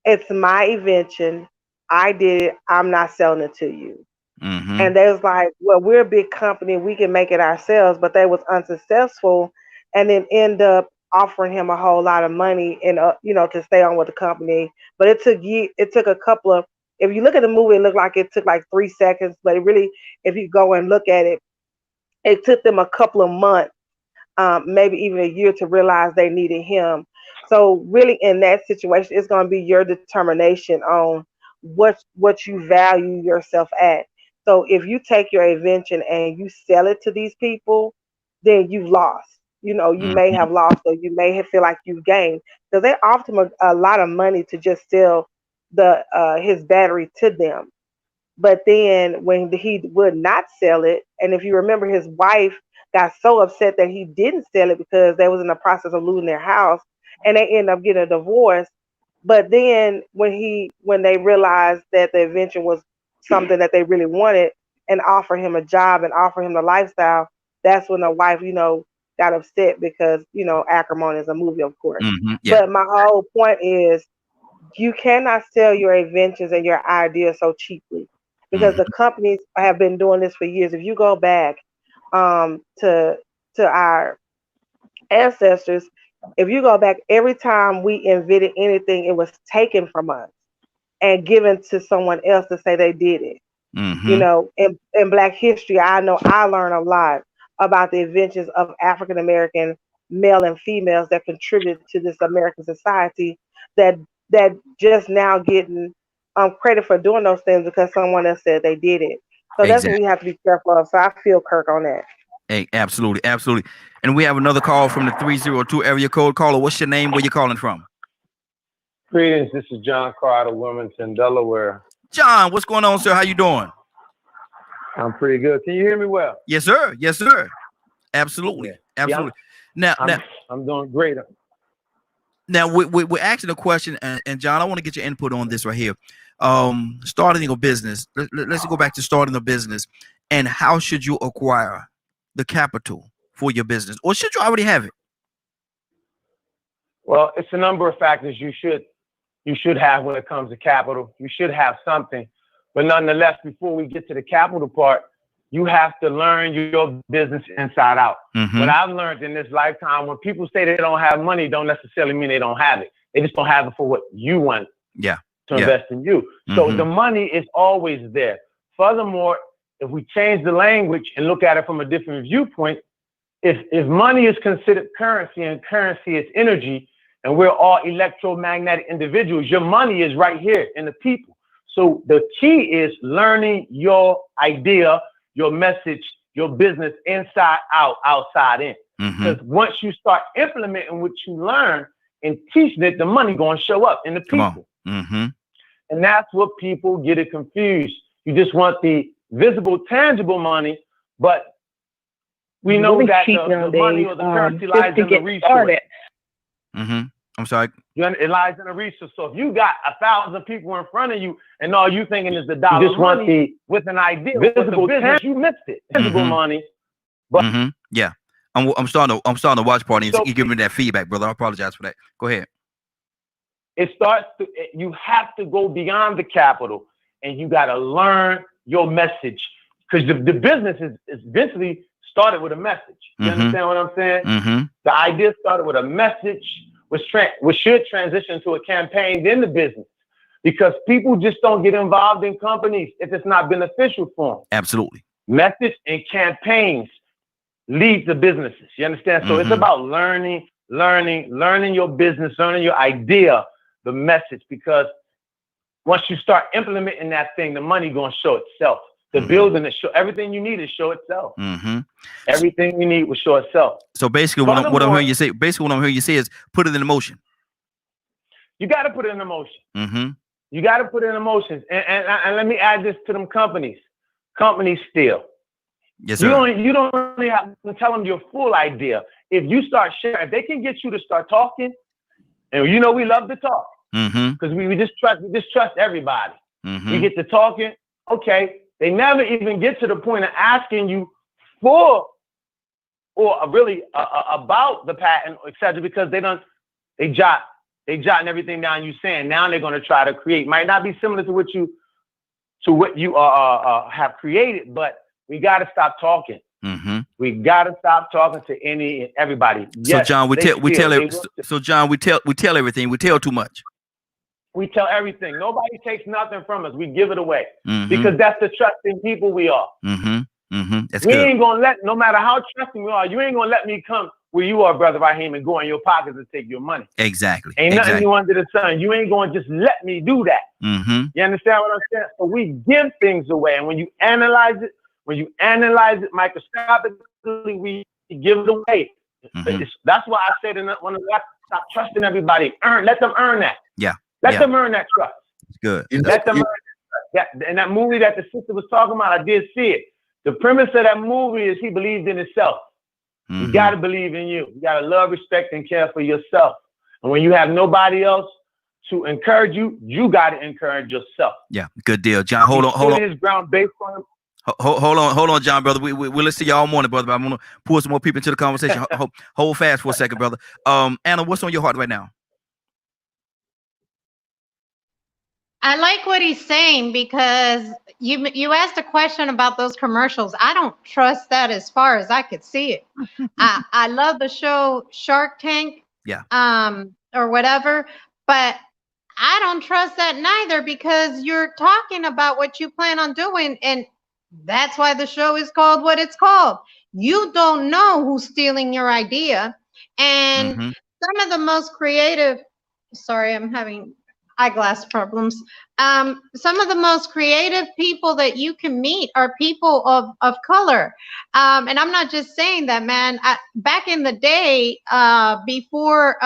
it's my invention. I did it. I'm not selling it to you." And they was like, "Well, we're a big company. We can make it ourselves." But they was unsuccessful, and then end up offering him a whole lot of money and to stay on with the company. But it took a couple of. If you look at the movie, it looked like it took like 3 seconds, but it really, if you go and look at it, it took them a couple of months, maybe even a year, to realize they needed him. So really, in that situation, it's going to be your determination on what you value yourself at. So if you take your invention and you sell it to these people, then you've lost. You may have lost, or you may feel like you've gained, because they offer him a lot of money to just sell his battery to them. But then when he would not sell it, and if you remember, his wife got so upset that he didn't sell it because they was in the process of losing their house, and they ended up getting a divorce. But then when they realized that the invention was something that they really wanted, and offer him a job and offer him the lifestyle, that's when the wife, got upset because, Acrimony is a movie, of course. But my whole point is, you cannot sell your inventions and your ideas so cheaply, because the companies have been doing this for years. If you go back, to our ancestors. If you go back, every time we invented anything, it was taken from us and given to someone else to say they did it. Mm-hmm. You know, in Black history, I know I learned a lot about the inventions of African American male and females that contributed to this American society that just now getting credit for doing those things because someone else said they did it. So that's what Exactly. we have to be careful of. So I feel Kirk on that. Hey, absolutely, absolutely. And we have another call from the 302 area code. Caller, what's your name? Where you calling from? Greetings. This is John Carter, Wilmington, Delaware. John, what's going on, sir? How you doing? I'm pretty good. Can you hear me well? Yes, sir. Yes, sir. Absolutely. Yeah. Absolutely. I'm doing great. Now we're asking a question, and John, I want to get your input on this right here. Starting a business. Let's go back to starting a business, and how should you acquire the capital for your business, or should you already have it? Well, it's a number of factors you should have when it comes to capital. You should have something, but nonetheless, before we get to the capital part, you have to learn your business inside out. Mm-hmm. What I've learned in this lifetime, when people say they don't have money, don't necessarily mean they don't have it. They just don't have it for what you want to invest in you. Mm-hmm. So the money is always there. Furthermore, if we change the language and look at it from a different viewpoint, if money is considered currency and currency is energy, and we're all electromagnetic individuals, your money is right here in the people. So the key is learning your idea, your message, your business inside out, outside in. Because once you start implementing what you learn and teaching it, the money going to show up in the people. And that's what people get it confused. You just want the visible, tangible money, but we know that the money or the currency lies in the resource. I'm sorry. It lies in a resource. So if you got 1,000 people in front of you and all you thinking is the dollar, you just want the with an idea, visible business, you missed it. Visible money, but yeah, I'm starting to watch party. So, you give me that feedback, brother. I apologize for that. Go ahead. It starts to. You have to go beyond the capital, and you got to learn your message because the business is eventually started with a message. You understand what I'm saying? The idea started with a message. Which should transition to a campaign, then the business, because people just don't get involved in companies if it's not beneficial for them. Absolutely. Message and campaigns lead to businesses. You understand? So it's about learning your business, learning your idea, the message, because once you start implementing that thing, the money gonna show itself. The building is show everything you need to show itself. Everything you need will show itself. So basically, what I'm hearing you say, is put it in motion. You got to put it in motion. You got to put it in motion. And let me add this to them companies. Companies steal. Yes, sir. You don't really have to tell them your full idea. If you start sharing, if they can get you to start talking, and you know we love to talk because we just trust everybody. We get to talking, okay. They never even get to the point of asking you for or really about the patent, etc. Because they jotting everything down you saying. Now they're going to try to create. Might not be similar to what you have created, but we got to stop talking. We got to stop talking to any and everybody. Yes, so John, we tell everything. We tell too much. We tell everything. Nobody takes nothing from us. We give it away because that's the trusting people we are. That's we good. Ain't gonna let, no matter how trusting we are, you ain't gonna let me come where you are, Brother Raheem, and go in your pockets and take your money. Exactly. Ain't nothing you under the sun. You ain't gonna just let me do that. You understand what I'm saying? So we give things away, and when you analyze it microscopically, we give it away. That's why I said in one of the stop trusting everybody. Let them earn that. Let them earn that trust. It's good. Let them earn that. And that movie that the sister was talking about, I did see it. The premise of that movie is he believed in himself. You got to believe in you. You got to love, respect, and care for yourself. And when you have nobody else to encourage you, you got to encourage yourself. Yeah, good deal, John. Hold on. His ground based on him. Hold on, John, brother. We'll listen to you all morning, brother. But I'm gonna pull some more people into the conversation. Hold fast for a second, brother. Anna, what's on your heart right now? I like what he's saying because you asked a question about those commercials. I don't trust that as far as I could see it. I love the show Shark Tank, Yeah. or whatever, but I don't trust that neither because you're talking about what you plan on doing, and that's why the show is called what it's called. You don't know who's stealing your idea, and some of the most creative. Sorry, I'm having eyeglass problems. Some of the most creative people that you can meet are people of color. And I'm not just saying that, man. Back in the day, before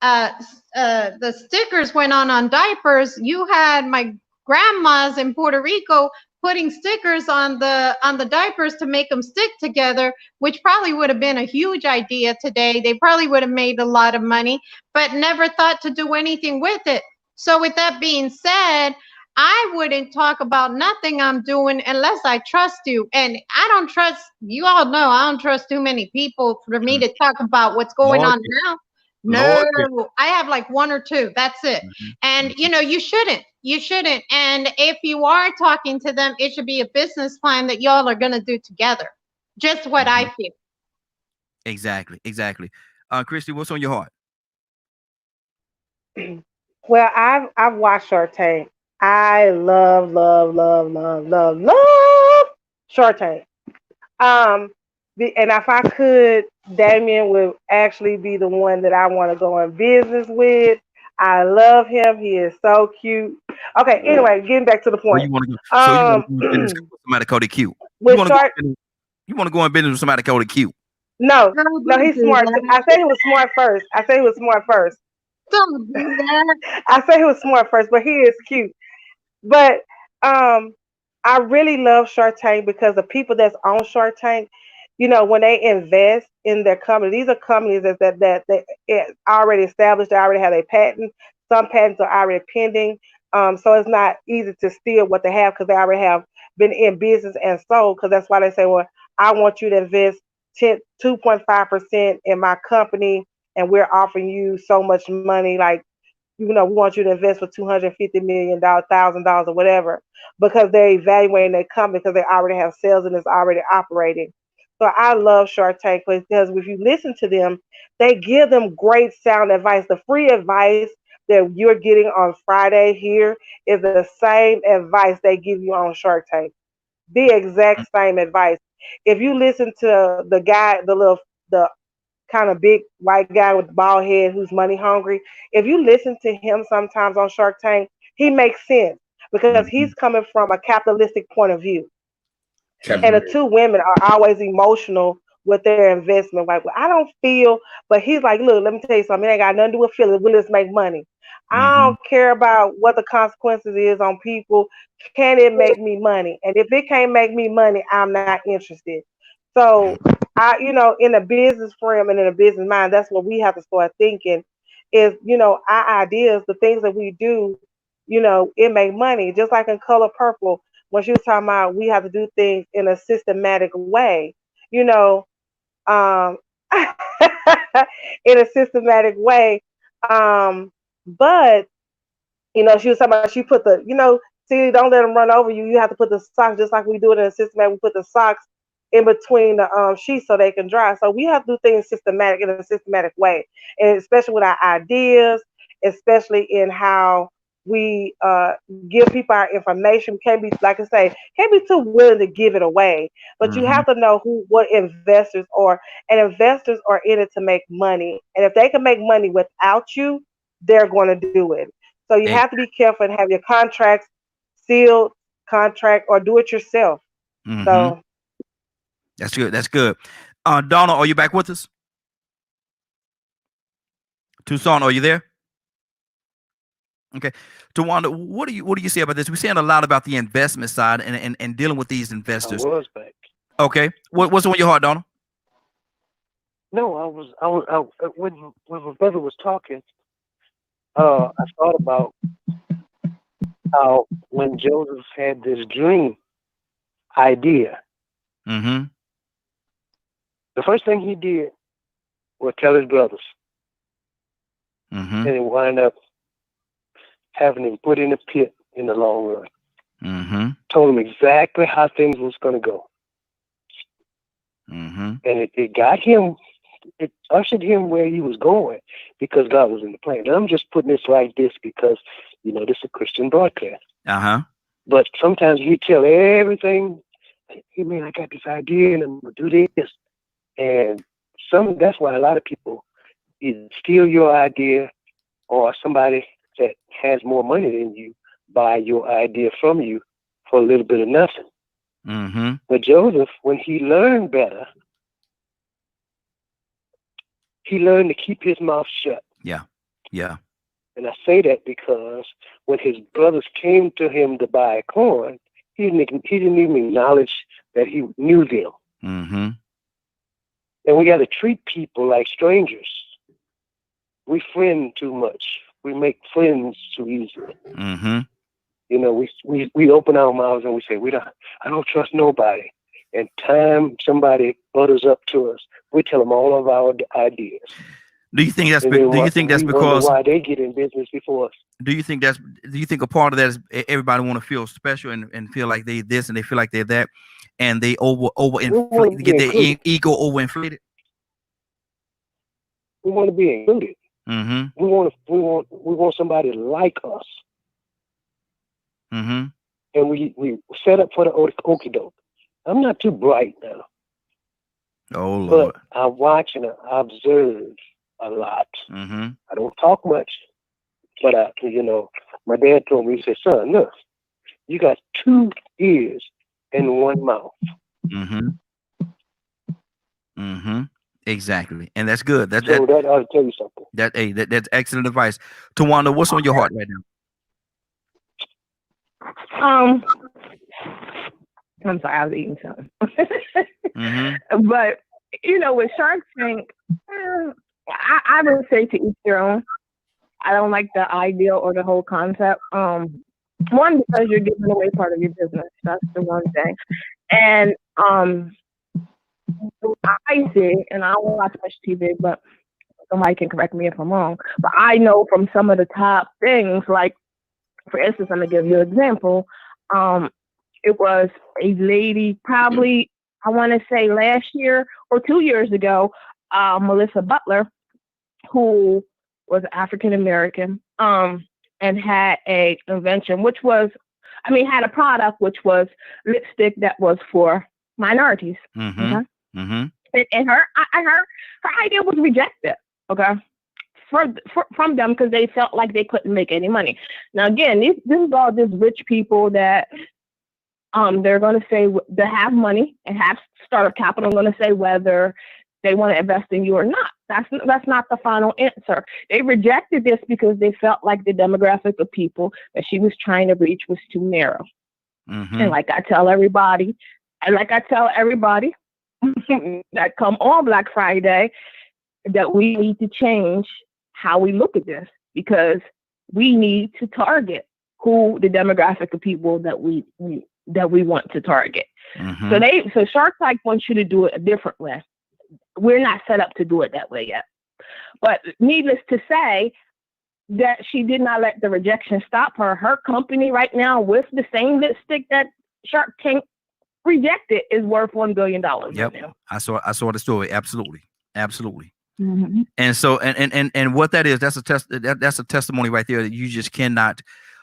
the stickers went on diapers, you had my grandmas in Puerto Rico putting stickers on the diapers to make them stick together, which probably would have been a huge idea today. They probably would have made a lot of money, but never thought to do anything with it. So with that being said, I wouldn't talk about nothing I'm doing unless I trust you. And I don't trust, you all know, I don't trust too many people for me to talk about what's going on now. No, I have like one or two. That's it. And you shouldn't. You shouldn't. And if you are talking to them, it should be a business plan that y'all are going to do together. Just what I feel. Exactly. Christy, what's on your heart? Well, I've watched Shark Tank. I love Shark Tank. And if I could, Damien would actually be the one that I want to go in business with. I love him. He is so cute. Okay, anyway, getting back to the point. You want to go in business with somebody called cute. You want to go in business with somebody called cute. No, he's smart. I said he was smart first. Don't do that. I say he was smart first, but he is cute. But I really love Shark Tank because the people that's on Shark Tank, when they invest in their company, these are companies that already established, they already have a patent. Some patents are already pending. So it's not easy to steal what they have because they already have been in business and sold. Because that's why they say, well, I want you to invest 2.5% in my company, and we're offering you so much money. Like, we want you to invest for $250 million, $1,000 or whatever, because they're evaluating their company because they already have sales and it's already operating. So I love Shark Tank because if you listen to them, they give them great sound advice. The free advice that you're getting on Friday here is the same advice they give you on Shark Tank. The exact same advice. If you listen to the guy, the kind of big white guy with the bald head who's money hungry, if you listen to him sometimes on Shark Tank, he makes sense because he's coming from a capitalistic point of view. And the two women are always emotional with their investment. Like, well, I don't feel, but he's like, look, let me tell you something. It ain't got nothing to do with feelings. We'll just make money. I don't care about what the consequences is on people. Can it make me money? And if it can't make me money, I'm not interested. So in a business frame and in a business mind, that's what we have to start thinking is, our ideas, the things that we do, it make money. Just like in Color Purple, when she was talking about we have to do things in a systematic way, in a systematic way. But she was talking about she put the, see, don't let them run over you. You have to put the socks just like we do it in a systematic. We put the socks in between the sheets so they can dry. So we have to do things systematic in a systematic way, and especially with our ideas, especially in how we give people our information. We can't be, like I say, can't be too willing to give it away. But you have to know what investors are, and investors are in it to make money. And if they can make money without you, they're going to do it. So you have to be careful and have your contracts sealed, contract, or do it yourself. So. That's good. That's good. Donna, are you back with us? Tucson, are you there? Okay. Tawanda, what do you say about this? We're saying a lot about the investment side and dealing with these investors. I was back. Okay. What's on your heart, Donna? No, when my brother was talking, I thought about how when Joseph had this dream idea, the first thing he did was tell his brothers. And he wound up having him put in a pit in the long run. Mm-hmm. Told him exactly how things was going to go. Mm-hmm. And it got him, it ushered him where he was going because God was in the plan. And I'm just putting this like this because, you know, this is a Christian broadcast. Uh-huh. But sometimes you tell everything, hey man, I got this idea and I'm going to do this. And that's why a lot of people either steal your idea or somebody that has more money than you buy your idea from you for a little bit of nothing. Mm-hmm. But Joseph, when he learned better, he learned to keep his mouth shut. Yeah. Yeah. And I say that because when his brothers came to him to buy corn, he didn't even acknowledge that he knew them. Mm-hmm. And we got to treat people like strangers. We friend too much. We make friends too easily. Mm-hmm. You know, we open our mouths and we say, I don't trust nobody. And time somebody butters up to us, we tell them all of our ideas. Do you think that's because why they get in business before us? Do you think a part of that is everybody want to feel special and feel like they this and they feel like they're that, and they get their ego overinflated? We want to be included. Mm-hmm. We want somebody like us. Mm-hmm. And we set up for the okie doke. I'm not too bright now. Oh Lord. But I watch and I observe a lot. Mm-hmm. I don't talk much, but my dad told me, he said, son, look, you got 2 ears and 1 mouth. Mm-hmm. Mm-hmm. Exactly. And that's good. That ought to tell you something. That's excellent advice. Tawanda, what's on your heart right now? I'm sorry, I was eating something. Mm-hmm. But, with Shark Tank, I would say to each their own. I don't like the idea or the whole concept. One, because you're giving away part of your business. That's the one thing. And I see, and I don't watch much TV, but somebody can correct me if I'm wrong. But I know from some of the top things, like, for instance, I'm going to give you an example. It was a lady, probably, I want to say last year or 2 years ago, Melissa Butler, who was African American, and had a invention, which was, had a product which was lipstick that was for minorities. Mm-hmm. Okay? Mm-hmm. And her idea was rejected. Okay. From them because they felt like they couldn't make any money. Now again, this is all just rich people that they're going to say they have money and have startup capital. I'm going to say whether they want to invest in you or not. That's not the final answer. They rejected this because they felt like the demographic of people that she was trying to reach was too narrow. Mm-hmm. And like I tell everybody that come on Black Friday, that we need to change how we look at this, because we need to target who the demographic of people that we want to target. Mm-hmm. So Shark Tank wants you to do it a different way. We're not set up to do it that way yet. But needless to say, that she did not let the rejection stop her. Her company right now, with the same lipstick that Shark Tank rejected, is worth $1 billion. Yep. Right now. I saw the story. Absolutely. Mm-hmm. And so and what that is, that's a testimony right there that you just cannot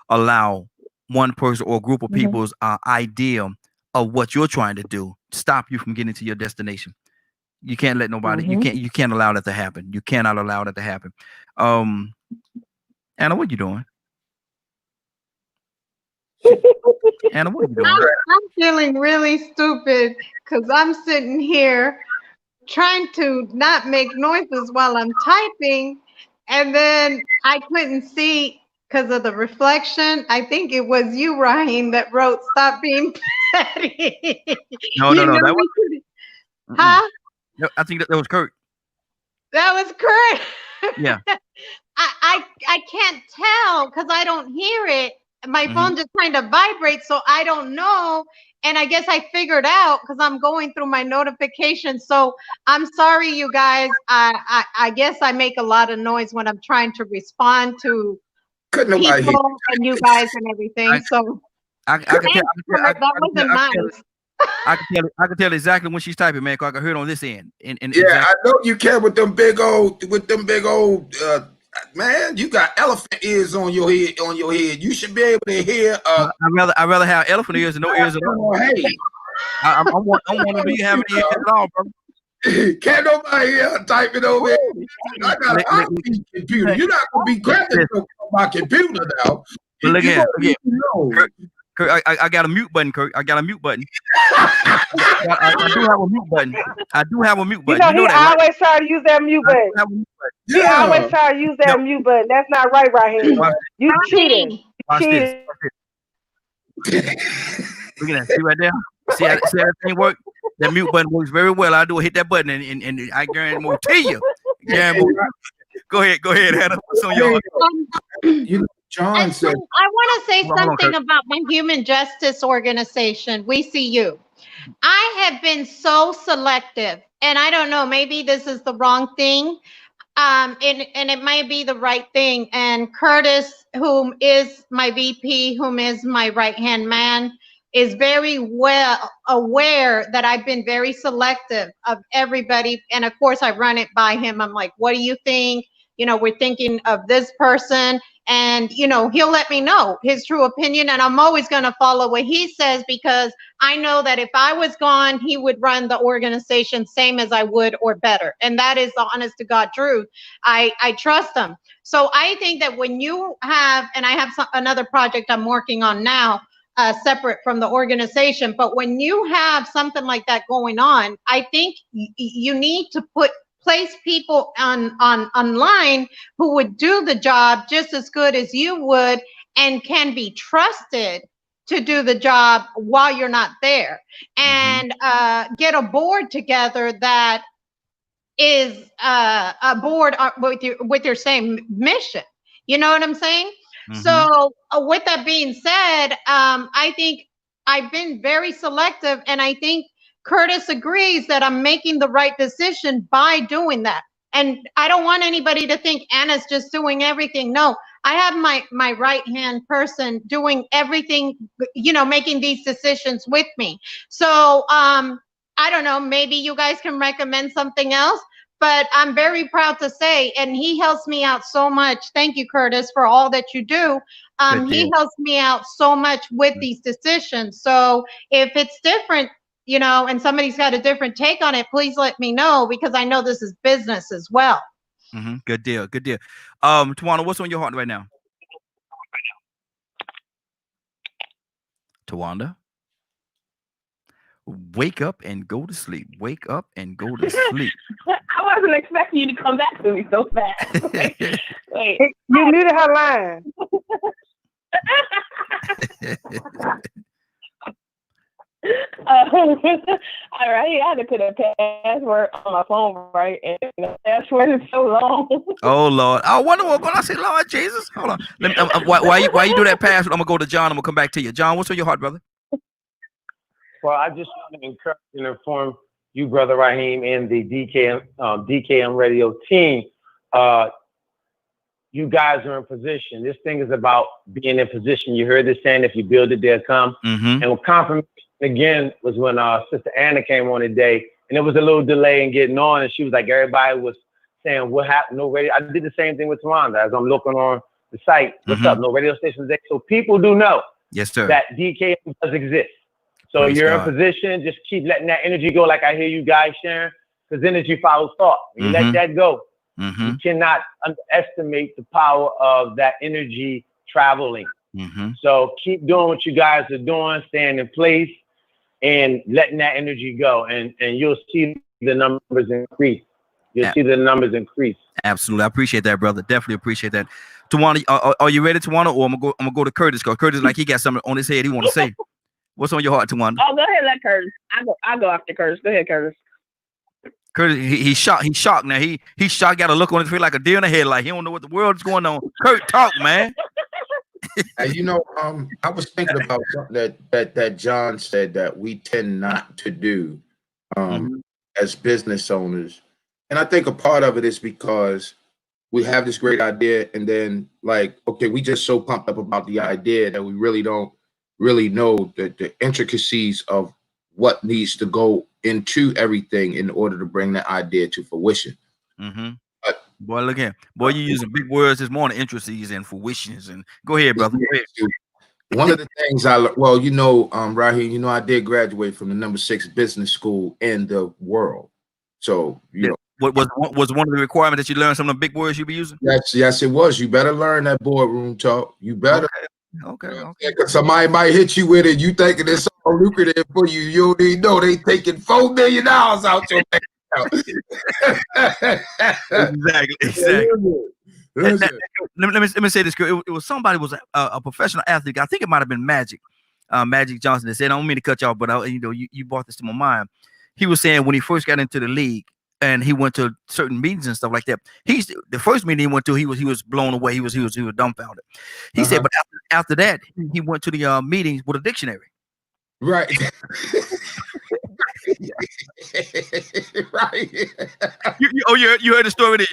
allow one person or group of people's idea of what you're trying to do stop you from getting to your destination. You can't let nobody. You can't allow that to happen. You cannot allow that to happen. Anna, what you doing? Anna, what are you doing? I'm feeling really stupid because I'm sitting here trying to not make noises while I'm typing, and then I couldn't see because of the reflection. I think it was you, Raheem, that wrote "Stop being petty." No, that was. Huh? No, I think that was Kurt. That was Kurt. Yeah. I can't tell because I don't hear it. My phone just kind of vibrates, so I don't know. And I guess I figured out because I'm going through my notifications. So I'm sorry, you guys. I guess I make a lot of noise when I'm trying to respond to Couldn't nobody hear. people and you guys and everything. So I can tell. that wasn't nice. I can tell exactly when she's typing, man. 'Cause I can hear it on this end. And Yeah, exactly. I know you can with them big old, man. You got elephant ears on your head. You should be able to hear. I'd rather have elephant ears than no ears at all. Hey, I'm one of you having ears at all, bro. can't nobody hear typing over here. I got an high-speed computer. You're not gonna be grabbing my computer now. But look at it. No. Kurt, I got a mute button, Kurt. I got a mute button. I do have a mute button. You know, he always try to use that mute button. He always try to use that mute button. That's not right, Raheem. You cheating. Watch this. Look at that. See right there? See how that thing work? That mute button works very well. I do hit that button and I guarantee you. Go ahead, Hannah. What's on your You know, John said. I want to say something about my human justice organization. We See You. I have been so selective, and I don't know, maybe this is the wrong thing, and it might be the right thing. And Curtis, whom is my VP, whom is my right-hand man, is very well aware that I've been very selective of everybody. And of course, I run it by him. I'm like, what do you think? You know, we're thinking of this person. And, you know, he'll let me know his true opinion. And I'm always going to follow what he says, because I know that if I was gone, he would run the organization same as I would or better. And that is the honest to God truth. I trust him. So I think that when you have, and I have another project I'm working on now, separate from the organization, but when you have something like that going on, I think you need to place people online who would do the job just as good as you would and can be trusted to do the job while you're not there, and get a board together that is a board with your same mission. You know what I'm saying? So with that being said, I think I've been very selective, and I think Curtis agrees that I'm making the right decision by doing that. And I don't want anybody to think Anna's just doing everything. No, I have my right-hand person doing everything, you know, making these decisions with me. So I don't know, maybe you guys can recommend something else, but I'm very proud to say, and he helps me out so much. Thank you, Curtis, for all that you do. He helps me out so much with these decisions. So if it's different, you know, and somebody's got a different take on it, please let me know, because I know this is business as well. Good deal. Tawana, what's on your heart right now? Tawanda? Wake up and go to sleep. Wake up and go to sleep. I wasn't expecting you to come back to me so fast. Wait. You muted her line. All right, I had to put a password on my phone, right? And the password is so long. Oh Lord! I wonder what I say. Lord Jesus, hold on. Let me, why you do that password? I'm gonna go to John. I'm gonna come back to you. John, what's on your heart, brother? Well, I just want to encourage and inform you, Brother Raheem, and the DKM radio team. You guys are in position. This thing is about being in position. You heard this saying, if you build it, they'll come. And with confirmation again was when Sister Anna came on today, and there was a little delay in getting on, and she was like, everybody was saying, what happened? No radio. I did the same thing with Tawanda as I'm looking on the site. What's up? No radio stations there. So people do know, yes, sir, that DKM does exist. So praise you're God. in position. Just keep letting that energy go, like I hear you guys sharing, because energy follows thought. When you let that go, you cannot underestimate the power of that energy traveling. So keep doing what you guys are doing, staying in place, and letting that energy go, and you'll see the numbers increase. You'll see the numbers increase. Absolutely, I appreciate that, brother. Definitely appreciate that. Tawana, are you ready, Tawana, or I'm gonna go to Curtis, because Curtis, like, he got something on his head he want to say. What's on your heart, Tawana? Oh, go ahead, let Curtis. I go after Curtis. Go ahead, Curtis. Curtis, he's shocked. He's shocked now. He's shocked. Got a look on his face like a deer in the headlight. He don't know what the world is going on. Kurt, talk, man. And you know, I was thinking about something that John said that we tend not to do as business owners, and I think a part of it is because we have this great idea, and then like, okay, we just so pumped up about the idea that we really don't really know the intricacies of what needs to go into everything in order to bring that idea to fruition. Mm-hmm. Boy, look here. Boy, you using big words this morning, intricacies and fruitions. And go ahead, brother. Go ahead. One of the things Raheem, you know, I did graduate from the number 6 business school in the world. So, you know. What was one of the requirements that you learn some of the big words you be using? Yes, it was. You better learn that boardroom talk. You better. Okay. Because somebody might hit you with it. You thinking it's all lucrative for you. You don't even know they taking $4 million out your bank account. Exactly. Let me say this. It was somebody was a professional athlete. I think it might have been Magic Johnson. That said, I don't mean to cut you off, but you brought this to my mind. He was saying when he first got into the league and he went to certain meetings and stuff like that. The first meeting he went to, he was blown away. He was dumbfounded. He said, but after that, he went to the meetings with a dictionary. Right. Right. You heard the story.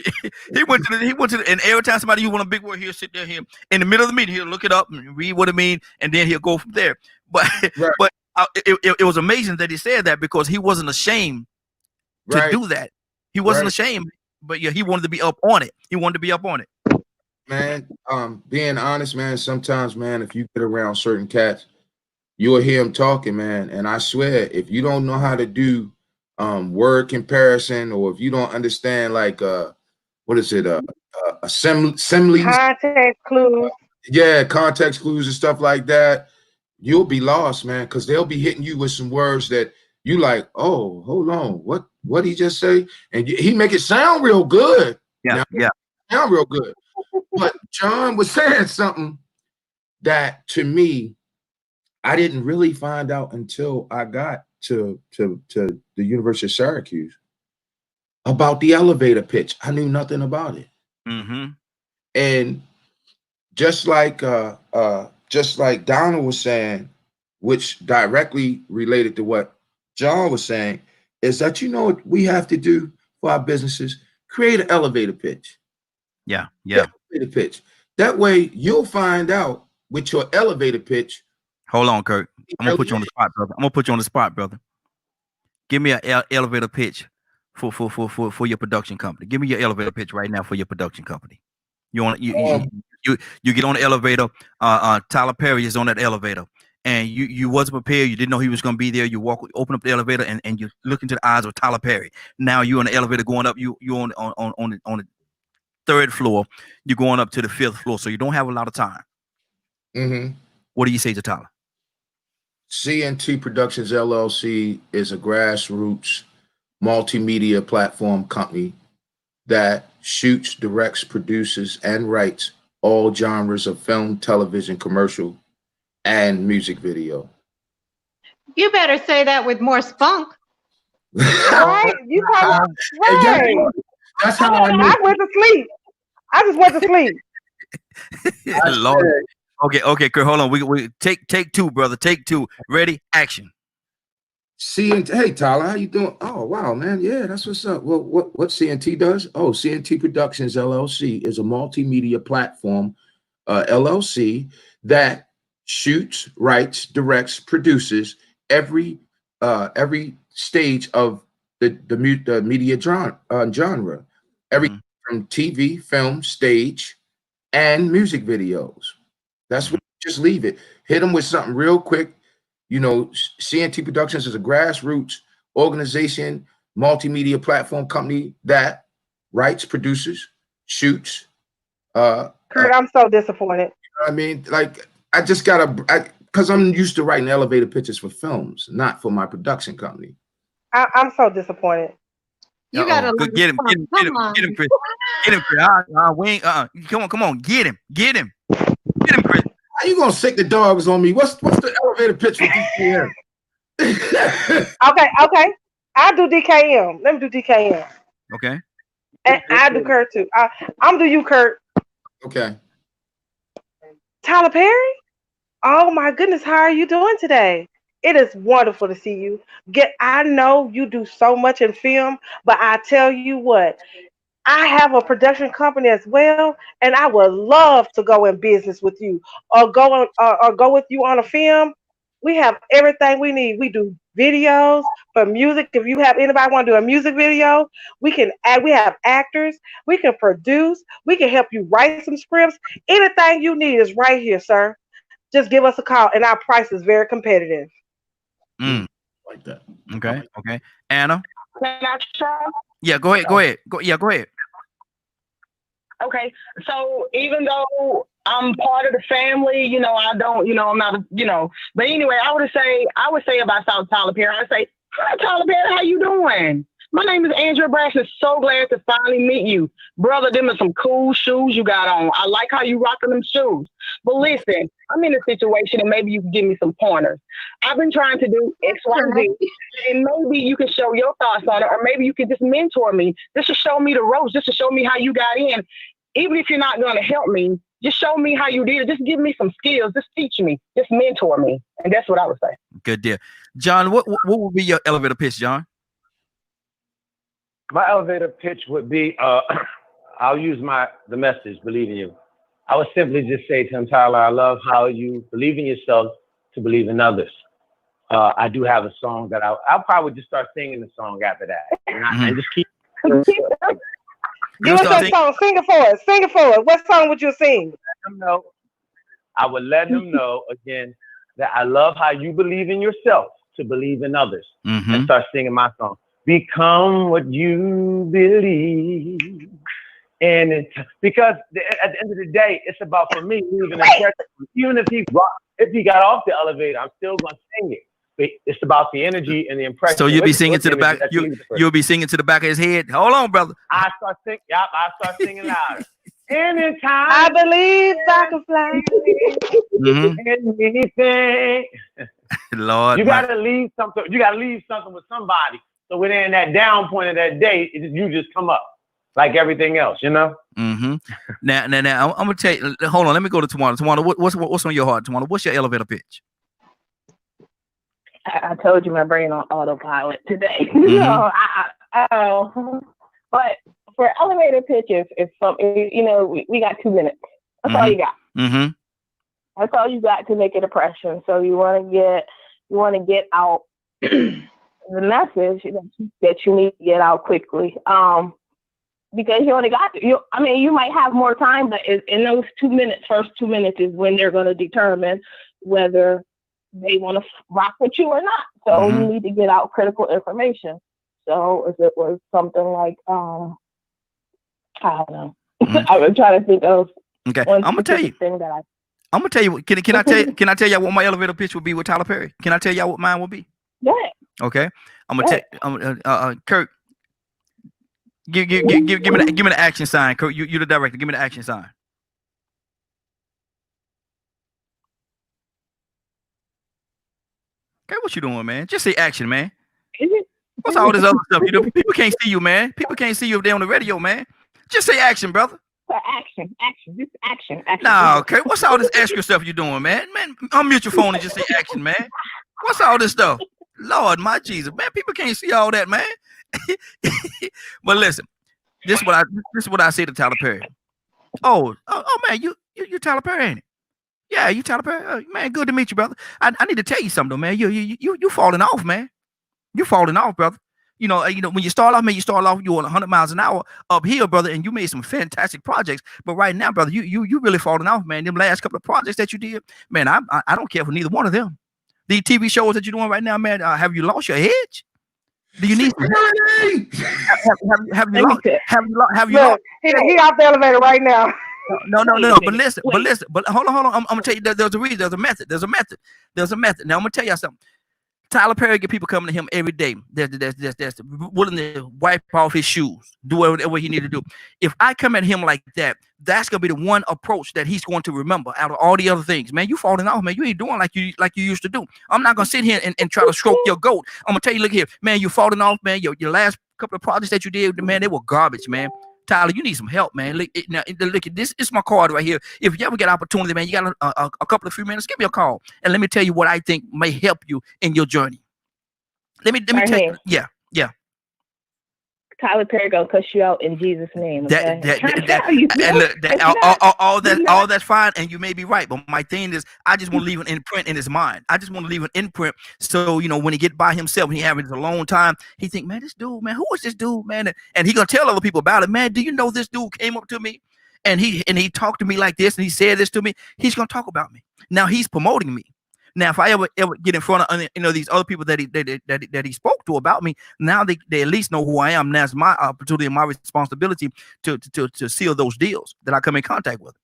He went to and every time somebody you want a big word, he'll sit there here in the middle of the meeting, he'll look it up and read what it means, and then he'll go from there. But it was amazing that he said that because he wasn't ashamed to do that. He wasn't ashamed, but yeah, he wanted to be up on it. Man, being honest, man, sometimes, man, if you get around certain cats, you'll hear him talking, man. And I swear, if you don't know how to do word comparison, or if you don't understand, like, what is it? Similes? Context clues. Yeah, context clues and stuff like that. You'll be lost, man, because they'll be hitting you with some words that you like, oh, hold on, what he just say? And he make it sound real good. Yeah. Sound real good. But John was saying something that to me, I didn't really find out until I got to the University of Syracuse about the elevator pitch. I knew nothing about it. Mm-hmm. And just like Donald was saying, which directly related to what John was saying, is that, you know what we have to do for our businesses? Create an elevator pitch. Yeah. Elevator pitch. That way you'll find out with your elevator pitch. Hold on, Kurt. I'm gonna put you on the spot, brother. Give me an elevator pitch for your production company. Give me your elevator pitch right now for your production company. You get on the elevator. Tyler Perry is on that elevator, and you wasn't prepared. You didn't know he was gonna be there. You open up the elevator, and you look into the eyes of Tyler Perry. Now you're on the elevator going up. You're on the 3rd floor. You're going up to the 5th floor, so you don't have a lot of time. Mm-hmm. What do you say to Tyler? CNT Productions LLC is a grassroots multimedia platform company that shoots, directs, produces, and writes all genres of film, television, commercial, and music video. You better say that with more spunk. Right? You probably right. That's how I knew. I went to sleep. I just went to sleep. Lord. Okay, Kurt, hold on. We take 2, brother. Take 2. Ready? Action. CNT. Hey, Tyler, how you doing? Oh, wow, man. Yeah, that's what's up. Well, what CNT does? Oh, CNT Productions LLC is a multimedia platform, LLC, that shoots, writes, directs, produces every stage of the media genre, everything from TV, film, stage, and music videos. That's what. Just leave it. Hit them with something real quick. You know, CNT Productions is a grassroots organization, multimedia platform company that writes, produces, shoots. Kurt, I'm so disappointed. You know what I mean? Like, I just because I'm used to writing elevator pitches for films, not for my production company. I'm so disappointed. You gotta get him, Chris. Get him, Chris. Come on, get him, Chris. How you gonna sick the dogs on me? What's the elevator pitch for DKM? Okay. I'll do DKM. Let me do DKM. Okay. And I do Kurt too. I'm do you, Kurt. Okay. Tyler Perry? Oh my goodness, how are you doing today? It is wonderful to see you. I know you do so much in film, but I tell you what, I have a production company as well, and I would love to go in business with you, or go with you on a film. We have everything we need. We do videos for music. If you have anybody want to do a music video, we can add. We have actors. We can produce. We can help you write some scripts. Anything you need is right here, sir. Just give us a call, and our price is very competitive. Like that. Okay. Anna. Can I try? Yeah, go ahead. Go ahead. Okay, so even though I'm part of the family, I don't, I'm not, but anyway, I would say about South Tyler Perry, I'd say, hi, Tyler Perry, how you doing? My name is Andrea Braxton. So glad to finally meet you. Brother, them are some cool shoes you got on. I like how you rocking them shoes. But listen, I'm in a situation and maybe you can give me some pointers. I've been trying to do X, Y, Z, and maybe you can show your thoughts on it, or maybe you can just mentor me, just to show me the ropes, just to show me how you got in. Even if you're not going to help me, just show me how you did it. Just give me some skills. Just teach me. Just mentor me. And that's what I would say. Good deal. John, what would be your elevator pitch, John? My elevator pitch would be, I'll use the message, believe in you. I would simply just say to him, Tyler, I love how you believe in yourself to believe in others. I do have a song that I'll probably just start singing the song after that. And just keep. Give us that song. Sing it for us. Sing it for us. What song would you sing? I would let them know again that I love how you believe in yourself to believe in others. And start singing my song. Become what you believe. And because at the end of the day, it's about, for me, even if he got off the elevator, I'm still going to sing it. It's about the energy and the impression. So you'll be singing to the back. You'll be singing to the back of his head. Hold on, brother. I start singing louder. Anytime I believe I can fly. Anything. Lord, you gotta leave something. You gotta leave something with somebody. So within that down point of that day, you just come up like everything else, Now, I'm gonna tell you. Hold on, let me go to Tawana. Tawana, what's on your heart? Tawana, what's your elevator pitch? I told you my brain on autopilot today. But for elevator pitches, we got 2 minutes. That's all you got. That's all you got to make an impression. So you want to get out the message that you need to get out quickly. Because you only got you might have more time, but in those 2 minutes, first 2 minutes is when they're going to determine whether they want to rock with you or not. So you need to get out critical information. So if it was something like, I don't know. I was trying to think of. Okay, I'm gonna tell you. I'm gonna tell you. Can I tell you? Can I tell y'all what my elevator pitch would be with Tyler Perry? Can I tell y'all what mine will be? Yeah. Okay. I'm gonna tell. Kurt, give me the action sign. Kurt, you the director. Give me the action sign. Okay, what you doing, man? Just say action, man. What's all this other stuff? People can't see you, man. People can't see you if they're on the radio, man. Just say action, brother. Action. Just action. Nah, okay. What's all this extra stuff you doing, man? Man, unmute your phone and just say action, man. What's all this stuff? Lord, my Jesus, man. People can't see all that, man. But listen, this is what I say to Tyler Perry. Oh, man, you Tyler Perry, ain't it? Yeah, you Tyler Perry. Man, good to meet you, brother. I need to tell you something, though, man. You falling off, man. You falling off, brother. When you start off, man, you're on 100 miles an hour uphill, brother, and you made some fantastic projects. But right now, brother, you really falling off, man. Them last couple of projects that you did, man, I don't care for neither one of them. These TV shows that you're doing right now, man, have you lost your edge? Do you need have you lost? He off the elevator right now. No. But hold on. I'm gonna tell you there's a reason. There's a method. Now I'm gonna tell you something. Tyler Perry get people coming to him every day. That's willing to wipe off his shoes, do whatever he need to do. If I come at him like that, that's gonna be the one approach that he's going to remember out of all the other things. Man, you falling off, man. You ain't doing like you used to do. I'm not gonna sit here and try to stroke your goat. I'm gonna tell you, look here, man, you falling off, man. Your last couple of projects that you did, man, they were garbage, man. Tyler, you need some help, man. Look, this is my card right here. If you ever get an opportunity, man, you got a couple of few minutes, give me a call. And let me tell you what I think may help you in your journey. Let me tell you. Yeah. Tyler Perry gonna cuss you out in Jesus' name. Okay? All that's fine, and you may be right. But my thing is, I just want to leave an imprint in his mind. I just want to leave an imprint, so when he get by himself, when he having a long time, he think, man, this dude, man, who is this dude, man? And he gonna tell other people about it, man. Do you know this dude came up to me, and he talked to me like this, and he said this to me. He's gonna talk about me. Now he's promoting me. Now, if I ever get in front of these other people that he spoke to about me, now they at least know who I am. Now it's my opportunity and my responsibility to seal those deals that I come in contact with.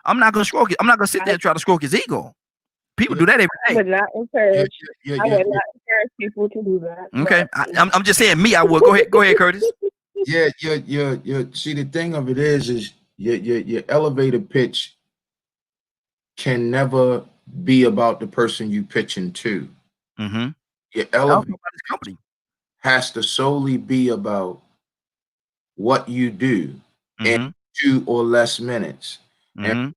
I'm not gonna stroke it. I'm not gonna sit there and try to stroke his ego. People do that every day. I would not encourage. I would not encourage people to do that. Okay, I'm just saying me. I would. Go ahead, Curtis. Yeah, see, the thing of it is your elevator pitch can never be about the person you pitching to. Mm-hmm. Your elevator company has to solely be about what you do in 2 or less minutes. Mm-hmm. And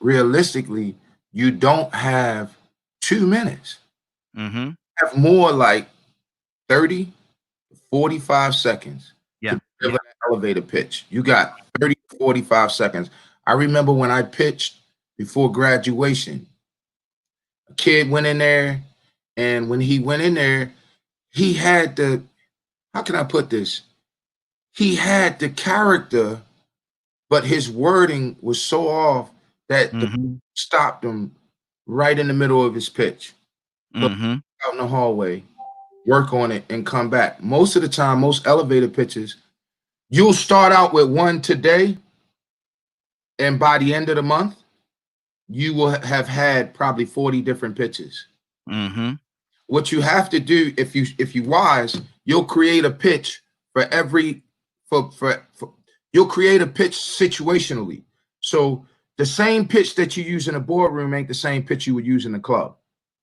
realistically, you don't have 2 minutes. Mm-hmm. You have more like 30, 45 seconds to deliver an elevator pitch. You got 30, 45 seconds. I remember when I pitched before graduation, a kid went in there, and when he went in there, he had how can I put this? He had the character, but his wording was so off that stopped him right in the middle of his pitch. Out in the hallway, work on it, and come back. Most of the time, most elevator pitches, you'll start out with one today, and by the end of the month, you will have had probably 40 different pitches. Mm-hmm. What you have to do, if you wise, you'll create a pitch for every you'll create a pitch situationally. So the same pitch that you use in a boardroom ain't the same pitch you would use in the club.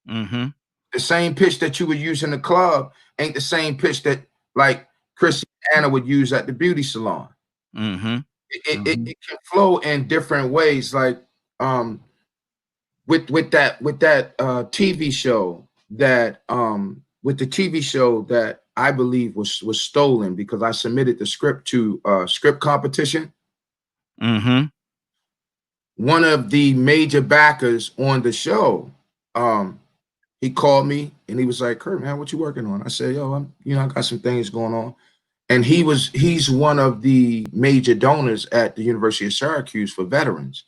Mm-hmm. The same pitch that you would use in the club ain't the same pitch that like Chrissy and Anna would use at the beauty salon. Mm-hmm. It can flow in different ways, like with that TV show that with the TV show that I believe was stolen because I submitted the script to script competition. Mm-hmm. One of the major backers on the show, he called me and he was like, "Kurt, man, what you working on?" I said, "Yo, I got some things going on." And he's one of the major donors at the University of Syracuse for veterans.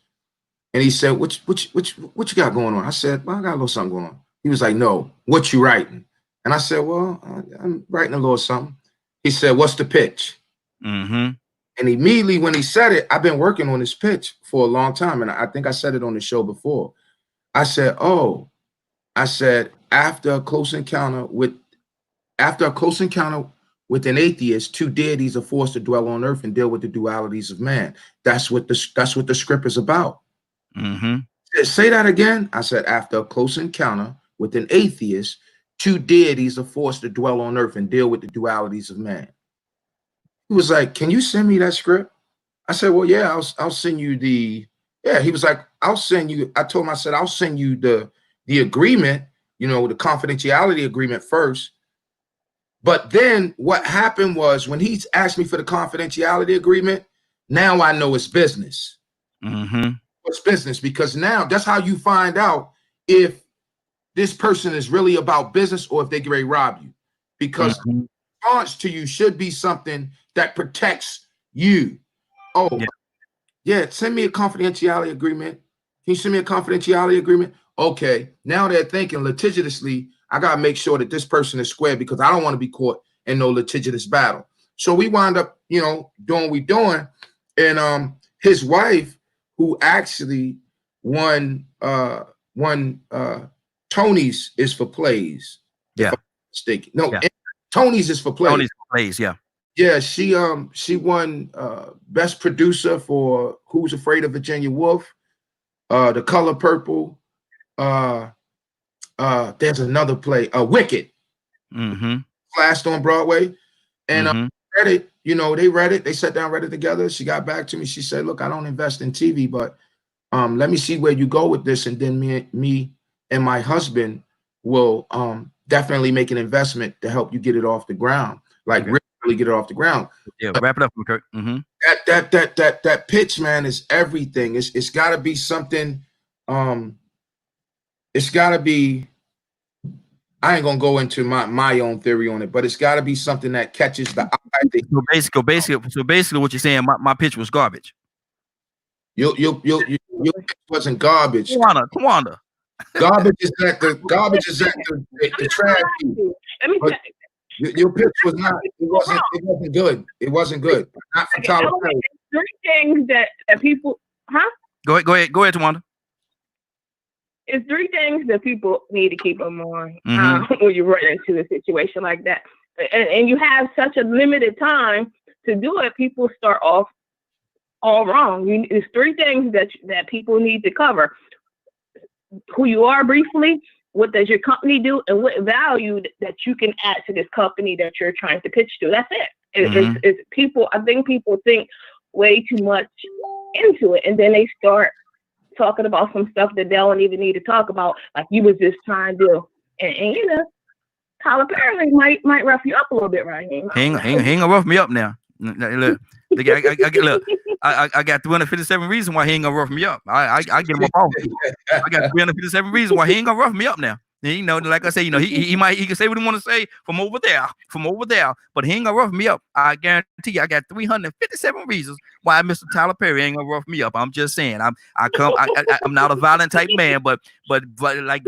And he said, what you got going on? I said, well, I got a little something going on. He was like, no, what you writing? And I said, well, I'm writing a little something. He said, what's the pitch? Mm-hmm. And immediately when he said it, I've been working on this pitch for a long time. And I think I said it on the show before. I said, after a close encounter with an atheist, 2 deities are forced to dwell on earth and deal with the dualities of man. That's what the script is about. Mm-hmm. Say that again. I said, after a close encounter with an atheist, 2 deities are forced to dwell on earth and deal with the dualities of man. He was like, can you send me that script? I said, well, yeah, I'll send you the, yeah. He was like, I'll send you, I told him, I said, I'll send you the agreement, the confidentiality agreement first. But then what happened was when he asked me for the confidentiality agreement, now I know it's business. Mm-hmm. It's business, because now that's how you find out if this person is really about business or if they get ready to rob you. Because the response to you should be something that protects you. Oh, yeah, send me a confidentiality agreement. Can you send me a confidentiality agreement? Okay, now they're thinking litigiously, I got to make sure that this person is square because I don't want to be caught in no litigious battle. So we wind up, doing what we're doing. And his wife, who actually won Tony's is for plays. Yeah. No, yeah. Tony's is for plays. Tony's for plays, yeah. Yeah, she won Best Producer for Who's Afraid of Virginia Woolf, The Color Purple. There's another play, Wicked. Mm-hmm. Flashed on Broadway. And read it, they read it. They sat down, read it together. She got back to me. She said, look, I don't invest in TV, but let me see where you go with this. And then me and my husband will definitely make an investment to help you get it off the ground. Like, really really get it off the ground. Yeah, wrap it up, Kirk. Mm-hmm. That pitch, man, is everything. It's got to be something. It's got to be. I ain't gonna go into my own theory on it, but it's got to be something that catches the eye. So basically, what you're saying, my pitch was garbage. Your pitch wasn't garbage. Tawanda. Garbage is at the trash heap. But your pitch was not. It wasn't good. It wasn't good. Not for Tyler Perry. Three things that people, Go ahead, Tawanda. It's three things that people need to keep in mind Mm-hmm. when you run into a situation like that, and you have such a limited time to do it. People start off all wrong. It's three things that people need to cover: who you are briefly, what does your company do, and what value that you can add to this company that you're trying to pitch to. That's it. It's people. I think people think way too much into it, and then they start talking about some stuff that they don't even need to talk about, like you was just trying to do. And you know, Tyler Perry might rough you up a little bit, right? He ain't gonna rough me up now. Look, I got 357 reasons why he ain't gonna rough me up. I get him up off. I got 357 reasons why he ain't gonna rough me up now. You know, like I say, you know, he can say what he want to say from over there, but he ain't gonna rough me up. I guarantee you, I got 357 reasons why Mr. Tyler Perry ain't gonna rough me up. I'm just saying, I'm not a violent type man, but like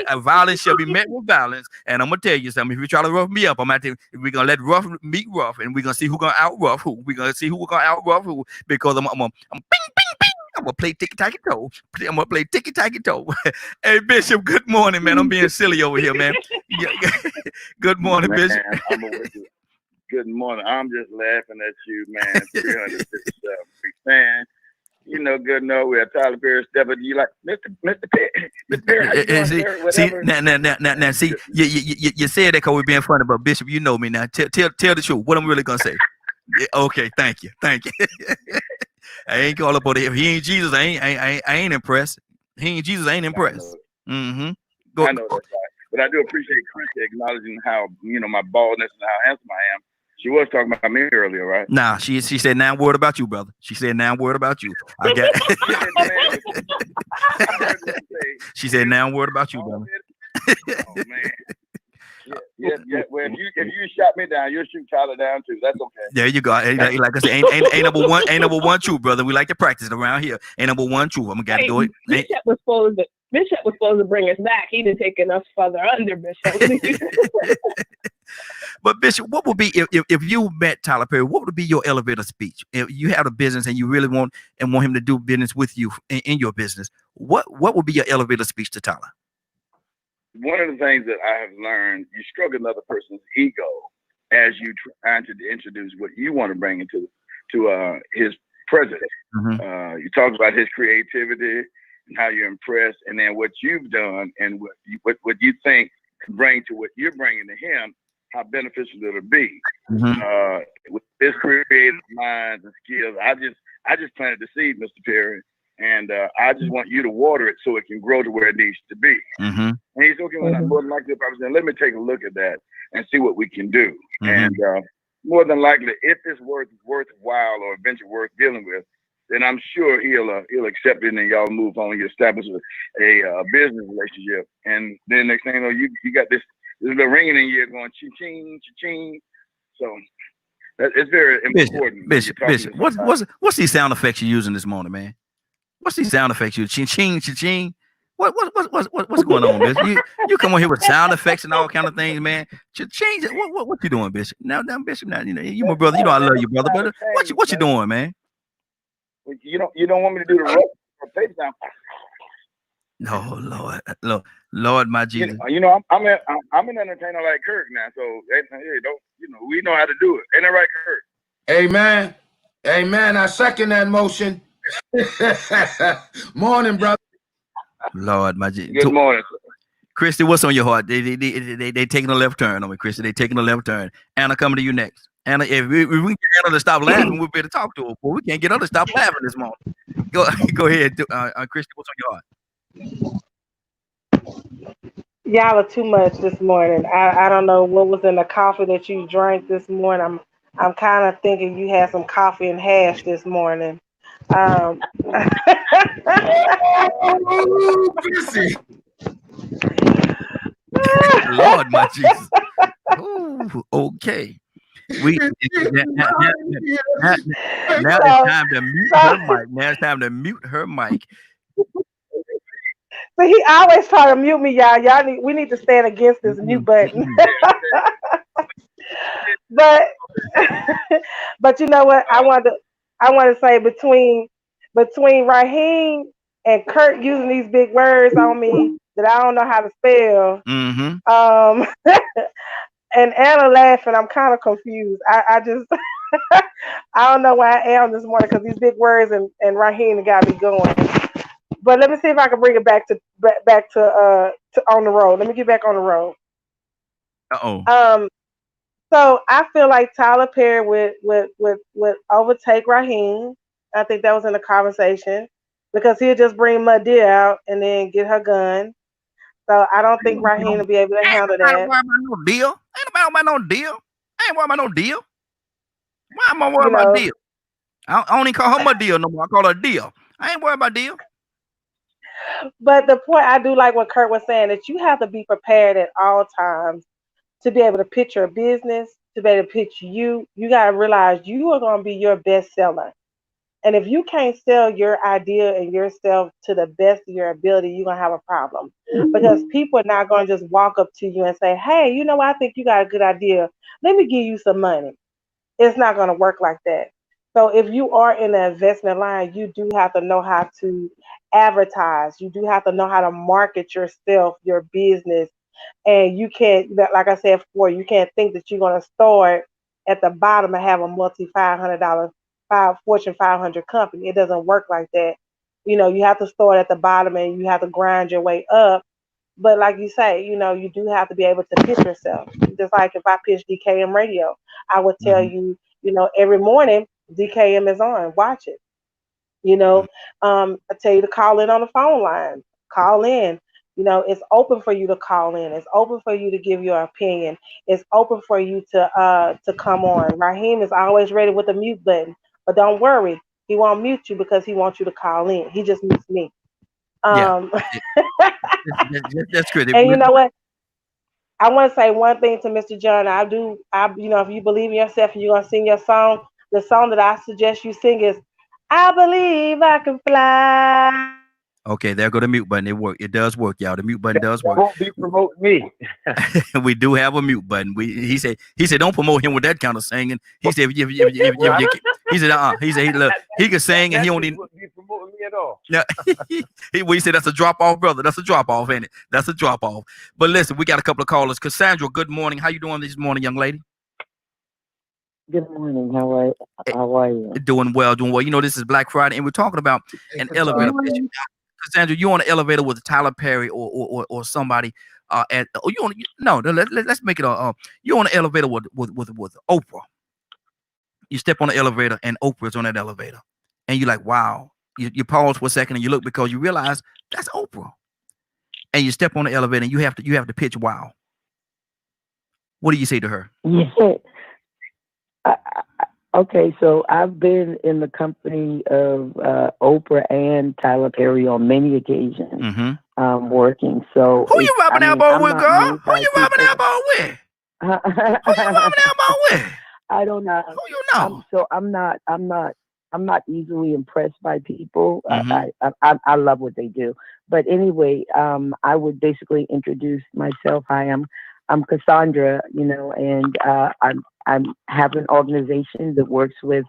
a violence shall be met with violence. And I'm gonna tell you something. If you try to rough me up, we're gonna let rough meet rough, and we're gonna see who gonna out rough who. We're gonna see who gonna out rough who, because I'm ping ping ping. I'm gonna play ticky-tacky-toe. Hey, Bishop, good morning, man. I'm being silly over here, man. Good morning, man, Bishop. Good morning. I'm just laughing at you, man. 357 man. You know, good know where Tyler Perry stepping. You like Mr. Perry. How you doing, sir? See, now, see, you said that because we're being funny, but Bishop, you know me now. Tell the truth. What I'm really gonna say. Yeah, okay, thank you. I ain't call up on it. If he ain't Jesus, I ain't impressed. He ain't Jesus, I ain't impressed. Mm-hmm. I know that's right. But I do appreciate Christy acknowledging how, you know, my baldness and how handsome I am. She was talking about me earlier, right? Nah, she said now word about you, brother. She said now word about you. I got She said now word about you, brother. Oh man. Yeah. Well, if you shot me down, you'll shoot Tyler down too. That's okay. There you go. Like I said, ain't number one truth, brother. We like to practice it around here. Ain't number one truth. I'm gonna do it. Bishop was supposed to bring us back. He didn't take us further under, Bishop. But Bishop, what would be if you met Tyler Perry? What would be your elevator speech? If you had a business and you really want him to do business with you in your business, what would be your elevator speech to Tyler? One of the things that I have learned, you stroke another person's ego as you trying to introduce what you want to bring into his presence. Mm-hmm. You talk about his creativity and how you're impressed, and then what you've done and what you think can bring to what you're bringing to him, how beneficial it'll be. Mm-hmm. With his creative minds and skills, I just planted the seed, Mr. Perry. And I just want you to water it so it can grow to where it needs to be. Mm-hmm. And he's okay with that. More than likely, I was saying, let me take a look at that and see what we can do. Mm-hmm. And more than likely, if it's worthwhile or a venture worth dealing with, then I'm sure he'll accept it, and then y'all move on. You establish a business relationship, and then next thing you know, you got this little ringing in your ear going ching ching. So it's very important. Bishop, what's these sound effects you're using this morning, man? What's these sound effects? You ching ching ching. What's going on, Bishop? You come on here with sound effects and all kind of things, man. Change it. What you doing, Bishop? Now, Bishop. Now, you know you my brother. You know I love you, brother. But what you doing, man? You don't want me to do the rest of the paper down. No, Lord, my Jesus. You know, I'm an entertainer like Kirk now, so hey, don't we know how to do it. Ain't that right, Kirk? Amen. I second that motion. Morning, brother. Lord, my Jesus. Good morning, sir. Christy, what's on your heart? They taking a left turn on me, Christy. They taking a left turn. Anna, coming to you next. Anna, if we can get Anna to stop laughing, we'll be able to talk to her. But we can't get her to stop laughing this morning. Go ahead, Christy. What's on your heart? Y'all are too much this morning. I don't know what was in the coffee that you drank this morning. I'm kind of thinking you had some coffee and hash this morning. Oh, Chrissy. Lord, my Jesus. Ooh, okay. We now it's time to mute her mic. Now it's time to mute her mic. So he always try to mute me, y'all. We need to stand against this mute button. But but you know what? I want to say between Raheem and Kurt using these big words on me that I don't know how to spell. And Anna laughing, I'm kind of confused. I just I don't know where I am this morning because these big words and Raheem got me going. But let me see if I can bring it back to on the road. Let me get back on the road. So I feel like Tyler Perry would overtake Raheem. I think that was in the conversation because he'll just bring Madea out and then get her gun. So I don't think Raheem will be able to handle that. Ain't nobody about no deal. Ain't nobody about no deal. I ain't worried about no deal. Why am I worried about deal? I don't even call her my deal no more. I call her deal. I ain't worried about deal. But the point I do like what Kurt was saying, that you have to be prepared at all times to be able to pitch your business, to be able to pitch you. You got to realize you are going to be your best seller. And if you can't sell your idea and yourself to the best of your ability, you're going to have a problem. Because people are not going to just walk up to you and say, hey, you know what? I think you got a good idea. Let me give you some money. It's not going to work like that. So if you are in the investment line, you do have to know how to advertise. You do have to know how to market yourself, your business. And you can't, like I said before, you can't think that you're going to start at the bottom and have a multi-$500 Fortune 500 company. It doesn't work like that. You know, you have to start at the bottom and you have to grind your way up. But like you say, you know, you do have to be able to pitch yourself. Just like if I pitch DKM radio, I would tell you, you know, every morning DKM is on. Watch it. You know, I tell you to call in on the phone line. Call in. You know, it's open for you to call in. It's open for you to give your opinion. It's open for you to come on. Raheem is always ready with a mute button. But don't worry, he won't mute you because he wants you to call in. He just mutes me. That's good. And you know what? I want to say one thing to Mr. John. You know, if you believe in yourself and you're going to sing your song, the song that I suggest you sing is I Believe I Can Fly. Okay, there go the mute button. It work. It does work, y'all. The mute button does work. Won't be promoting me. We do have a mute button. He said don't promote him with that kind of singing. He said he said look, he can sing and he don't even be promoting me at all. Yeah, he said that's a drop off, brother. That's a drop off, ain't it? That's a drop off. But listen, we got a couple of callers. Cassandra, good morning. How you doing this morning, young lady? Good morning. How are you? Doing well, doing well. You know, this is Black Friday, and we're talking about an elevator pitch. Cassandra, you on an elevator with Tyler Perry or somebody let's make it you're on an elevator with Oprah. You step on the elevator and Oprah's on that elevator, and you're like, wow. You pause for a second and you look because you realize that's Oprah, and you step on the elevator and you have to pitch wow. What do you say to her? Yeah. Okay, so I've been in the company of Oprah and Tyler Perry on many occasions, working. So who you rubbing elbow with, girl? Who you rubbing elbow with? Who you rubbing elbow with? I don't know. Who you know? I'm not easily impressed by people. I love what they do. But anyway, I would basically introduce myself. Hi, I'm Cassandra, you know, and I have an organization that works with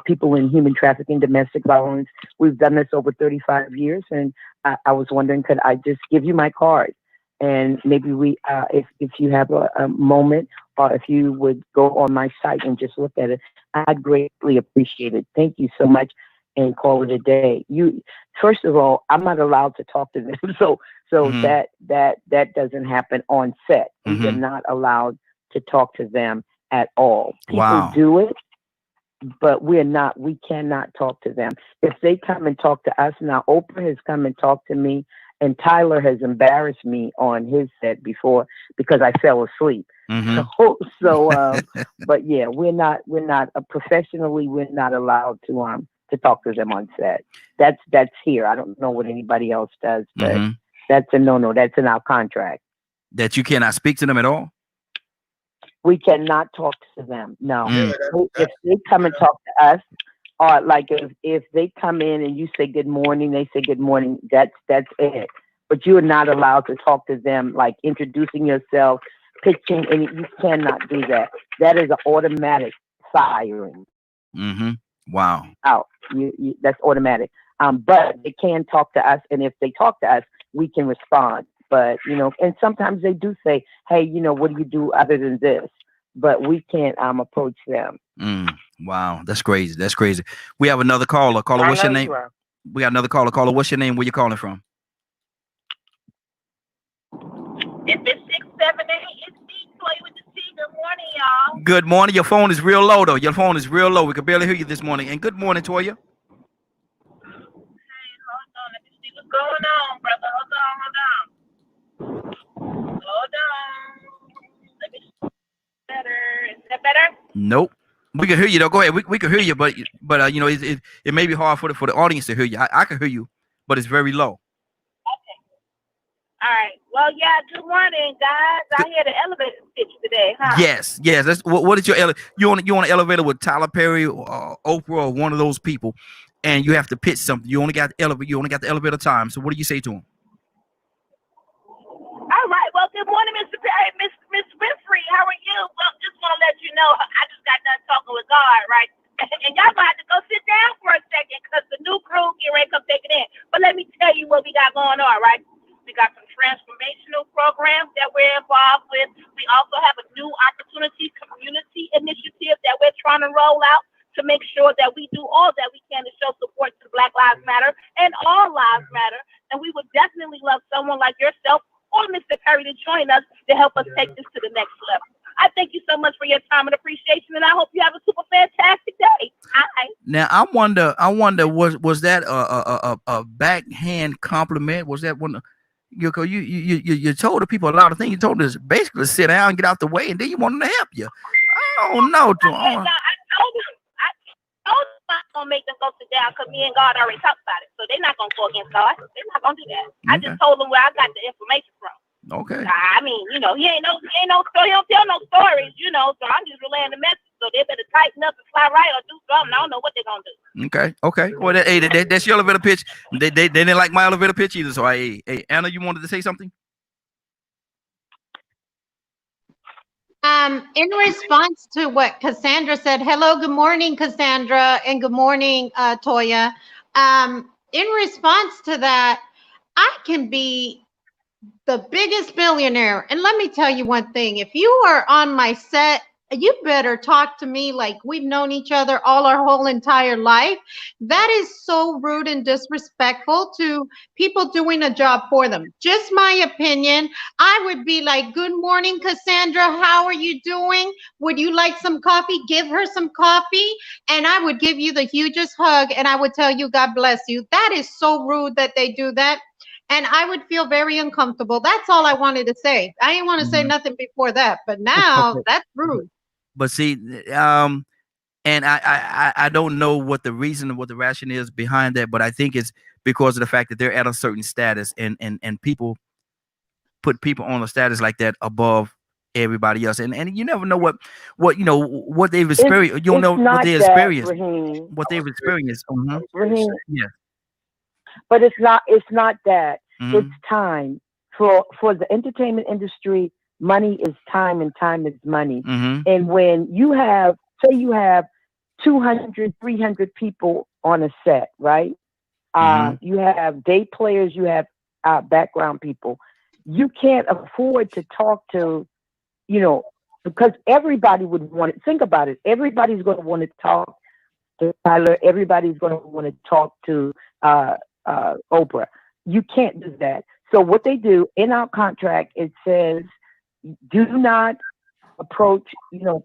people in human trafficking, domestic violence. We've done this over 35 years, and I was wondering, could I just give you my card? And maybe if you have a moment, or if you would go on my site and just look at it, I'd greatly appreciate it. Thank you so much, and call it a day. First of all, I'm not allowed to talk to them, so that doesn't happen on set. We are not allowed to talk to them at all. People do it, but we cannot talk to them. If they come and talk to us, now Oprah has come and talked to me, and Tyler has embarrassed me on his set before because I fell asleep. But yeah, we're not professionally, we're not allowed to talk to them on set. That's here. I don't know what anybody else does, but that's a no. That's in our contract. That you cannot speak to them at all? We cannot talk to them. No. If they come and talk to us, or like if they come in and you say good morning, they say good morning, that's it. But you are not allowed to talk to them, like introducing yourself, pitching, and you cannot do that. That is an automatic firing. Wow. Out. That's automatic. But they can talk to us, and if they talk to us, we can respond. But and sometimes they do say, "Hey, what do you do other than this?" But we can't approach them. Wow, that's crazy. That's crazy. We have another caller. Caller, what's your name? We got another caller. Caller, what's your name? Where you calling from? If it's 678, it's me, Toya with the T. Good morning, y'all. Good morning. Your phone is real low, though. Your phone is real low. We can barely hear you this morning. And good morning, Toya. Hey, hold on. Let me see what's going on, brother. Hold on. Let me see. Better. Is that better? Nope. We can hear you though. Go ahead. We can hear you, but it may be hard for the audience to hear you. I can hear you, but it's very low. Okay. All right. Well, yeah. Good morning, guys. I hear the elevator pitch today, huh? Yes. That's what is your you on an elevator with Tyler Perry or Oprah or one of those people, and you have to pitch something. You only got the elevator time. So what do you say to them? All right. Well, good morning, Mr. Perry, Miss Winfrey. How are you? Well, just want to let you know, I just got done talking with God, right? And y'all might have to go sit down for a second because the new crew get ready to come take it in. But let me tell you what we got going on, right? We got some transformational programs that we're involved with. We also have a new opportunity community initiative that we're trying to roll out to make sure that we do all that we can to show support to Black Lives Matter and all lives matter. And we would definitely love someone like yourself or Mr. Perry to join us to help us take this to the next level. I thank you so much for your time and appreciation, and I hope you have a super fantastic day. Hi. Now I wonder, was that a backhand compliment? Was that one? You told the people a lot of things. You told them to basically sit down and get out the way, and then you wanted to help you. I don't know. I told them I'm gonna make them go sit down because me and God already talked about it. So they're not gonna go against God. They're not gonna do that. Okay. I just told them where I got the information from. Okay. I mean, he ain't no story. He don't tell no stories, So I'm just relaying the message. So they better tighten up and fly right or do something. I don't know what they're gonna do. Okay. Well, that's your elevator pitch. They didn't like my elevator pitch either. So hey, Anna, you wanted to say something? In response to what Cassandra said, hello, good morning, Cassandra, and good morning, Toya. In response to that, I can be the biggest billionaire. And let me tell you one thing. If you are on my set, you better talk to me like we've known each other all our whole entire life. That is so rude and disrespectful to people doing a job for them. Just my opinion. I would be like, good morning, Cassandra. How are you doing? Would you like some coffee? Give her some coffee. And I would give you the hugest hug. And I would tell you, God bless you. That is so rude that they do that. And I would feel very uncomfortable. That's all I wanted to say. I didn't want to say nothing before that. But now that's rude. But see, and I don't know what the reason, what the rationale is behind that, but I think it's because of the fact that they're at a certain status, and people put people on a status like that above everybody else, and you never know what they've experienced. You don't know what they experienced. What they've experienced. Yeah. But it's not that. It's time for the entertainment industry. Money is time, and time is money. And when you have 200, 300 people on a set, right? You have day players, you have background people. You can't afford to talk to, because everybody would want it. Think about it. Everybody's going to want to talk to Tyler. Everybody's going to want to talk to Oprah. You can't do that. So what they do in our contract, it says, do not approach,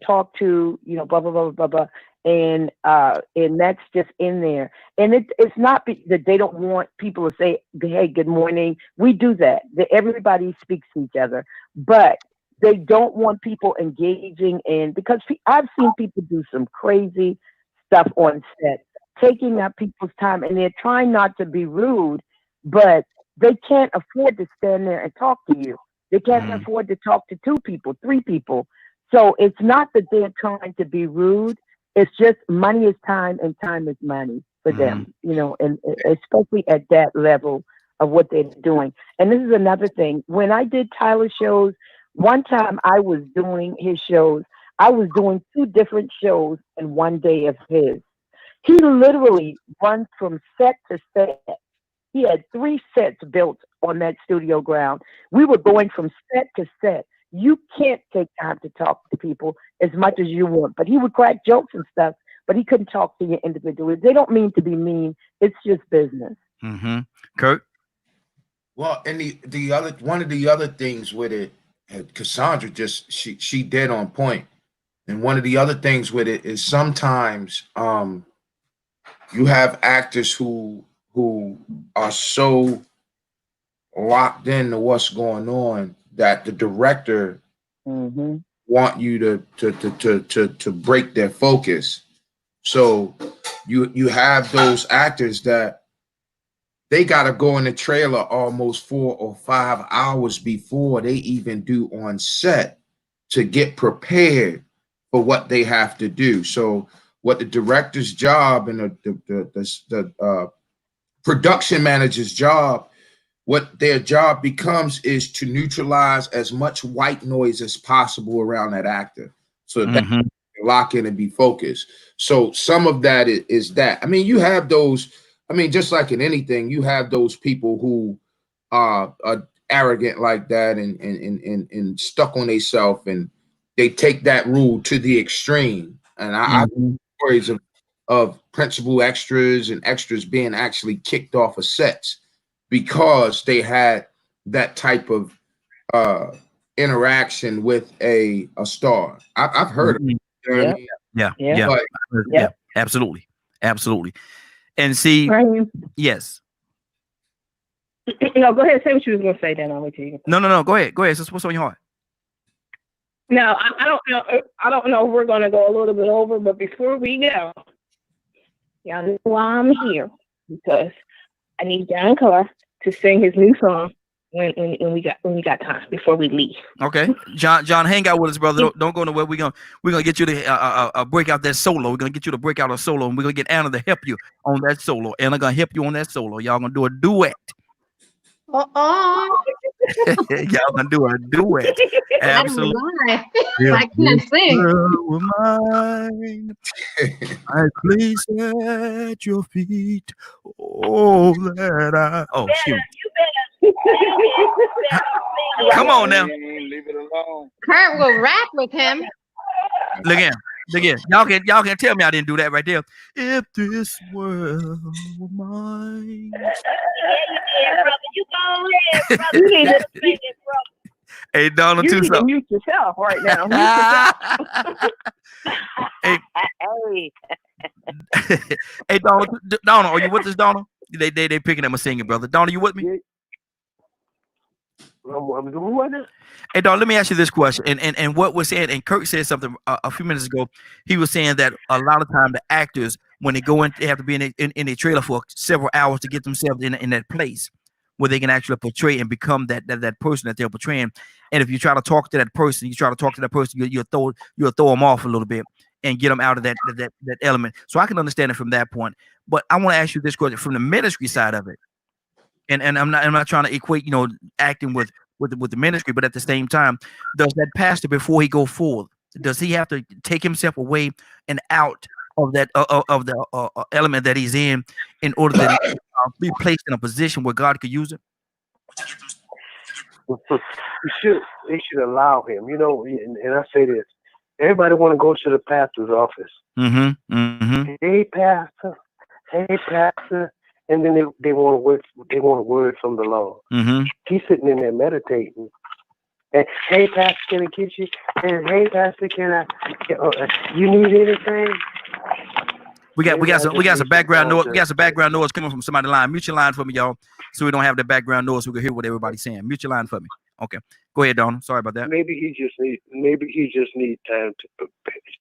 talk to, blah, blah, blah, blah, blah. And that's just in there. And it's not that they don't want people to say, hey, good morning. We do that. Everybody speaks to each other. But They don't want people engaging in, because I've seen people do some crazy stuff on set, taking up people's time, and they're trying not to be rude, but they can't afford to stand there and talk to you. They can't afford to talk to 2 people, 3 people. So it's not that they're trying to be rude. It's just money is time and time is money for them, you know, and especially at that level of what they're doing. And this is another thing. When I did Tyler's shows, one time I was doing his shows. I was doing 2 different shows in one day of his. He literally runs from set to set. He had 3 sets built on that studio ground. We were going from set to set. You can't take time to talk to people as much as you want. But he would crack jokes and stuff, but he couldn't talk to you individually. They don't mean to be mean. It's just business. Kurt? Well, and the other one of the other things with it, Cassandra just she dead on point. And one of the other things with it is sometimes you have actors who are so locked into what's going on that the director want you to break their focus. So you have those actors that they got to go in the trailer almost 4 or 5 hours before they even do on set to get prepared for what they have to do. So what the director's job and the production manager's job, what their job becomes is to neutralize as much white noise as possible around that actor, so that they can lock in and be focused. So some of that is that. I mean, you have those. I mean, just like in anything, you have those people who are arrogant like that and stuck on themselves, and they take that rule to the extreme. And I've heard stories of principal extras and extras being actually kicked off of sets because they had that type of interaction with a star. I've heard of it. You know what I mean? Yeah, absolutely. And see, yes. No, go ahead. Say what you was gonna say. Then I'll wait till you. No. Go ahead. What's on your heart? No, I don't know. I don't know if we're gonna go a little bit over, but before we go, y'all know why I'm here, because I need John Carr to sing his new song when we got time before we leave. Okay, John, hang out with us, brother. Don't go nowhere. We're gonna get you to break out that solo. We're gonna get you to break out a solo, and we're gonna get Anna to help you on that solo. Anna gonna help you on that solo. Y'all gonna do a duet. Y'all gonna do a duet. Absolutely. I can't sing. I place at your feet. Oh, that I. Oh, shoot. Come on now. Leave it alone. Kurt will rap with him. Look at. Y'all can tell me I didn't do that right there. If this world were mine. You go ahead, brother. You need to sing it, brother. Hey, Donald, you need to mute yourself right now. Hey, Donald, are you with us, Donald? They picking up my singing, brother. Donald, you with me? I'm doing what? Hey, Donald, let me ask you this question. And what we're saying, and Kirk said something a few minutes ago. He was saying that a lot of time the actors, when they go in, they have to be in a trailer for several hours to get themselves in that place where they can actually portray and become that person that they're portraying. And if you try to talk to that person, you'll throw them off a little bit and get them out of that element. So I can understand it from that point. But I want to ask you this question from the ministry side of it. And I'm not trying to equate, acting with the ministry, but at the same time, does that pastor, before he go forward, does he have to take himself away and out of that of the element that he's in order to be placed in a position where God could use it? They should allow him, and I say this. Everybody want to go to the pastor's office. Hey, pastor. And then they want a word from the Lord. He's sitting in there meditating. And, hey, pastor, can I get you? And hey, pastor, you need anything? We got some background noise. We got some background noise coming from somebody's line. Mute your line for me, y'all, so we don't have the background noise. We can hear what everybody's saying. Mute your line for me. Okay. Go ahead, Donald. Sorry about that. Maybe he just need time to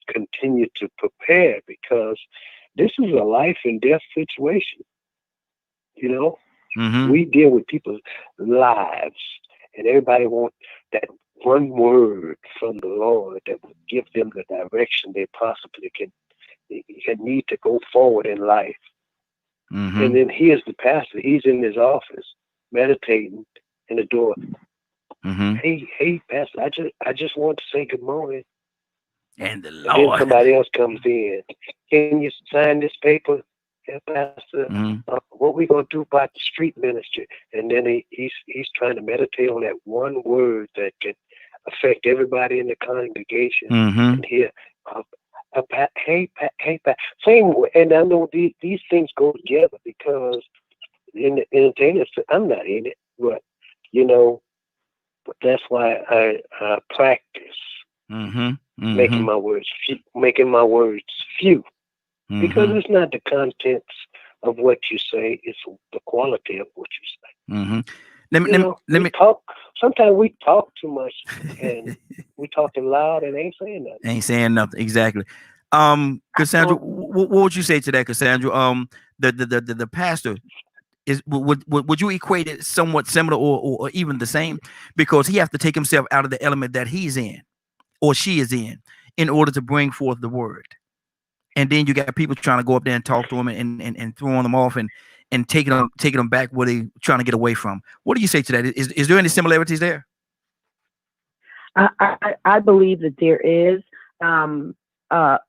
continue to prepare, because this is a life and death situation. You know, we deal with people's lives, and everybody wants that one word from the Lord that will give them the direction they possibly can need to go forward in life. And then here's the pastor. He's in his office meditating in the door. Hey, pastor, I just want to say good morning. And the And Lord. then somebody else comes in. Can you sign this paper? Yeah, pastor. What we gonna do about the street ministry? And then he's trying to meditate on that one word that can affect everybody in the congregation. And here, hey, same way. And I know these things go together, because in the entertainment, I'm not in it, but you know, but that's why I practice making my words few, because it's not the contents of what you say; it's the quality of what you say. Let me talk. Sometimes we talk too much, and we talking loud and ain't saying nothing. Ain't saying nothing. Exactly. Cassandra, what would you say to that, Cassandra? The pastor is would you equate it somewhat similar or even the same, because he has to take himself out of the element that he's in or she is in order to bring forth the word, and then you got people trying to go up there and talk to him and throwing them off and taking them back where they trying to get away from. What do you say to that? Is there any similarities there? I believe that there is,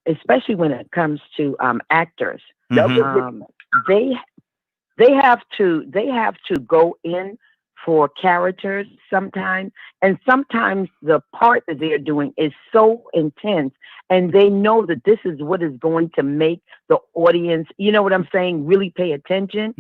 especially when it comes to actors. They have to go in for characters sometimes, and sometimes the part that they're doing is so intense, and they know that this is what is going to make the audience, you know what I'm saying, really pay attention.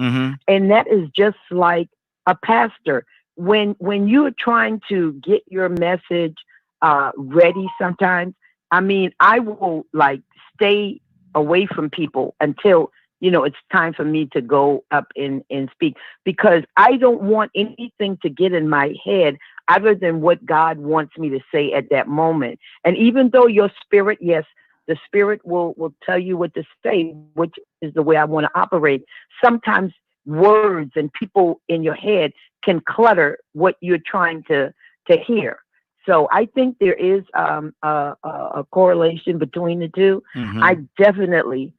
And that is just like a pastor. When you're trying to get your message ready, sometimes, I mean, I will like stay away from people until, you know, it's time for me to go up and speak, because I don't want anything to get in my head other than what God wants me to say at that moment. And even though your spirit, yes, the spirit will tell you what to say, which is the way I want to operate. Sometimes words and people in your head can clutter what you're trying to hear. So I think there is a correlation between the two. I definitely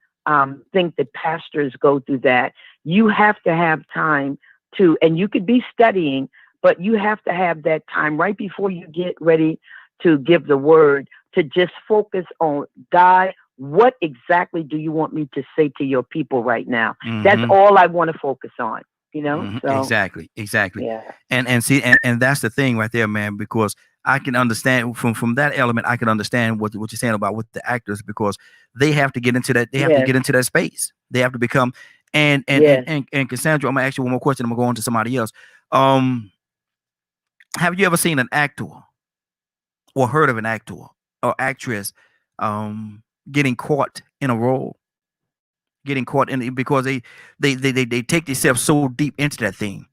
think that pastors go through that. You have to have time to, and you could be studying, but you have to have that time right before you get ready to give the word, to just focus on, God, what exactly do you want me to say to your people right now? That's all I want to focus on, you know? So, exactly. Yeah. And see, and that's the thing right there, man, because I can understand from that element, I can understand what you're saying about with the actors, because they have to get into that, they have to get into that space. They have to become, and Cassandra, I'm gonna ask you one more question. I'm gonna go on to somebody else. Have you ever seen an actor or heard of an actor or actress getting caught in a role? Getting caught in it because they take themselves so deep into that thing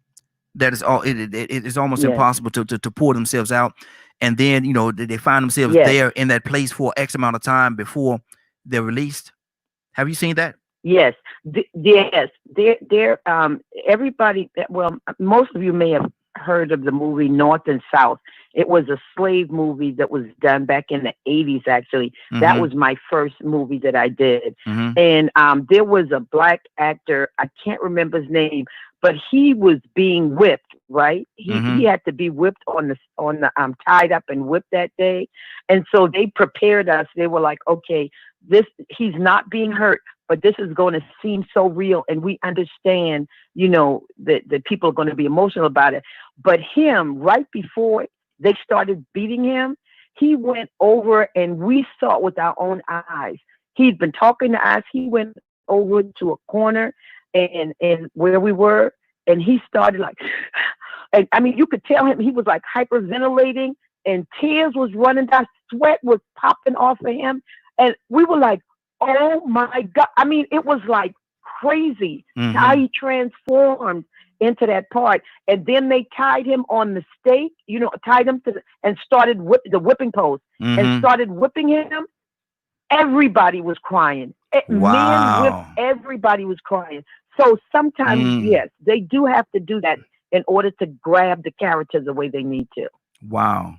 that is all it is almost impossible to pull themselves out, and then you know they find themselves there in that place for X amount of time before they're released. Have you seen that? Yes, yes. There. Everybody. Well, most of you may have heard of the movie North and South. It was a slave movie that was done back in the 80s. Actually, that was my first movie that I did. And there was a black actor. I can't remember his name, but he was being whipped. Right? He had to be whipped on the tied up and whipped that day. And so they prepared us. They were like, okay, he's not being hurt, but this is going to seem so real, and we understand, you know, that people are going to be emotional about it. But him, right before they started beating him, he went over and we saw it with our own eyes. He'd been talking to us. He went over to a corner and where we were, and he started like, and I mean, you could tell him he was like hyperventilating, and tears was running down, sweat was popping off of him. And we were like, oh my God. I mean, it was like crazy how he transformed. into that part. And then they tied him on the stake, tied him and started the whipping post and started whipping him. Everybody was crying. Wow. Men whipped, everybody was crying. So sometimes, yes, they do have to do that in order to grab the characters the way they need to. Wow.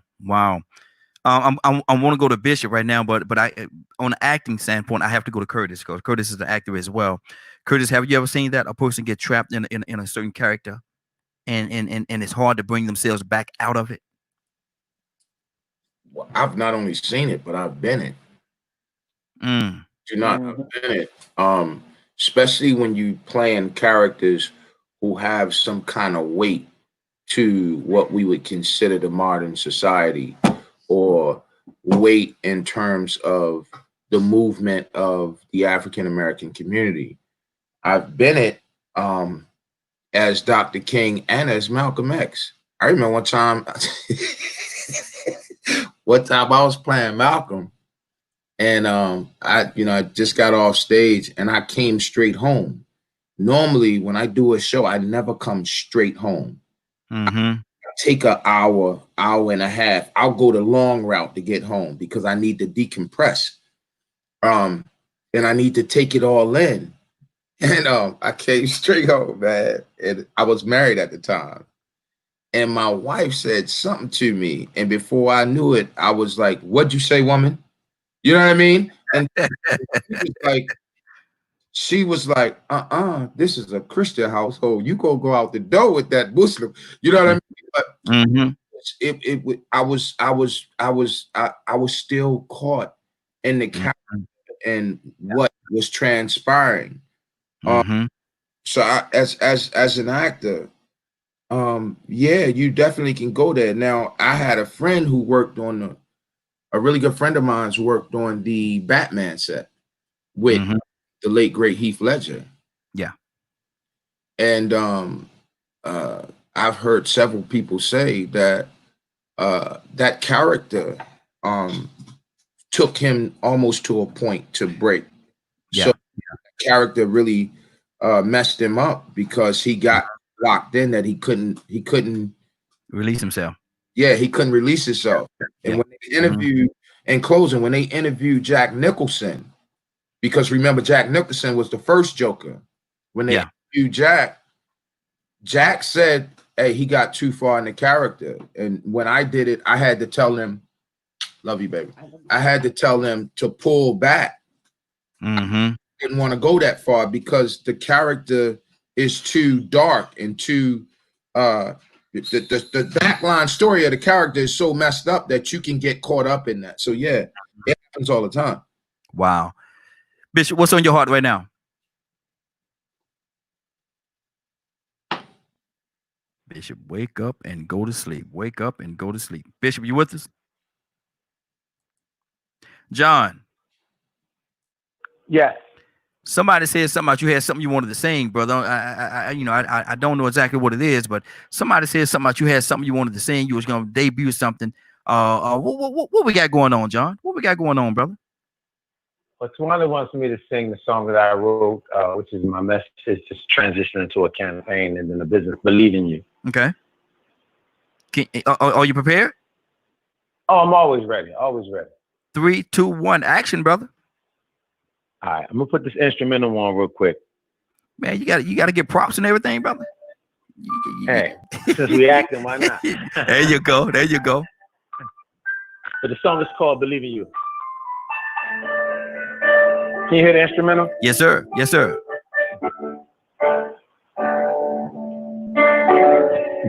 I want to go to Bishop right now, but I, on an acting standpoint, I have to go to Curtis because Curtis is an actor as well. Curtis, have you ever seen that a person get trapped in a certain character, and it's hard to bring themselves back out of it? Well, I've not only seen it, but I've been it. I've been it. Especially when you playing characters who have some kind of weight to what we would consider the modern society, or weight in terms of the movement of the African American community. I've been it as Dr. King and as Malcolm X. I remember one time I was playing Malcolm, and I just got off stage and I came straight home. Normally when I do a show, I never come straight home. Take an hour and a half. I'll go the long route to get home because I need to decompress. And I need to take it all in. And I came straight home, man. And I was married at the time. And my wife said something to me. And before I knew it, I was like, "What'd you say, woman?" You know what I mean? And she was like, this is a Christian household. You go out the door with that Muslim. You know what I mean? But I was still caught in the character and what was transpiring. So as an actor, you definitely can go there. Now, I had a friend who worked on a really good friend of mine who worked on the Batman set with the late great Heath Ledger. Yeah. And I've heard several people say that that character took him almost to a point to break. Yeah. So the character really messed him up because he got locked in that he couldn't release himself. Yeah, he couldn't release himself. And when they interviewed, in closing, when they interviewed Jack Nicholson, because remember, Jack Nicholson was the first Joker. When they interviewed Jack said, "Hey, he got too far in the character." And when I did it, I had to tell him, "Love you, baby." I had to tell him to pull back. Didn't want to go that far because the character is too dark and too the backline story of the character is so messed up that you can get caught up in that. So yeah, it happens all the time. Wow. Bishop, what's on your heart right now? Bishop, wake up and go to sleep. Wake up and go to sleep. Bishop, you with us? John. Yes. Somebody said something about you had something you wanted to sing, brother. I don't know exactly what it is, but somebody said something about you had something you wanted to sing. You was going to debut something. What we got going on, John? What we got going on, brother? Well, Tawana wants me to sing the song that I wrote, which is my message, just transition into a campaign and then the business, Believe in You. Okay. Are you prepared? Oh, I'm always ready. Always ready. 3, 2, 1, action, brother. All right, I'm gonna put this instrumental on real quick. Man, you gotta get props and everything, brother. Hey, since we acting, why not? There you go. There you go. But the song is called Believe in You. Can you hear the instrumental? Yes, sir. Yes, sir.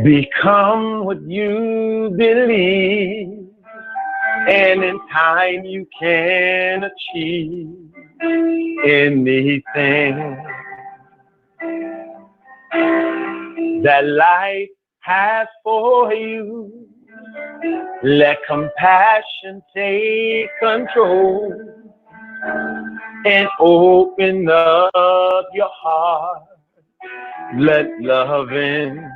Become what you believe, and in time you can achieve anything that life has for you. Let compassion take control and open up your heart. Let love in.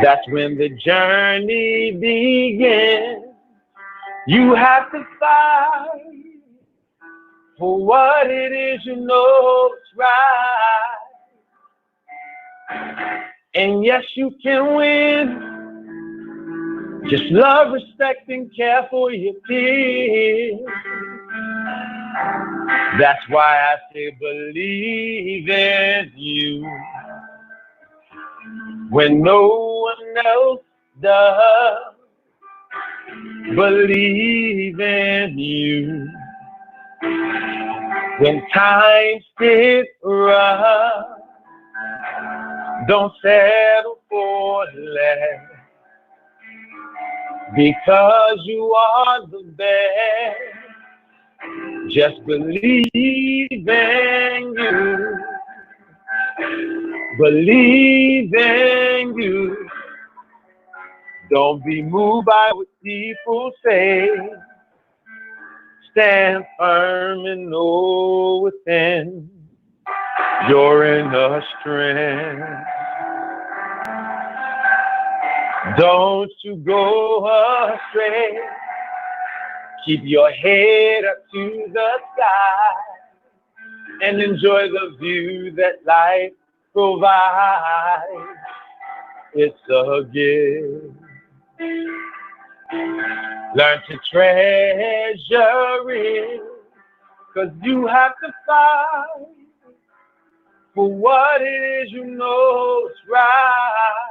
That's when the journey begins. You have to fight for what it is you know is right. And yes, you can win. Just love, respect, and care for your peers. That's why I say believe in you when no one else does. Believe in you when times get rough. Don't settle for less, because you are the best. Just believe in you. Believe in you. Don't be moved by what people say. Stand firm and know within your inner strength. Don't you go astray. Keep your head up to the sky and enjoy the view that life provides. It's a gift. Learn to treasure it, 'cause you have to fight for what it is you know is right.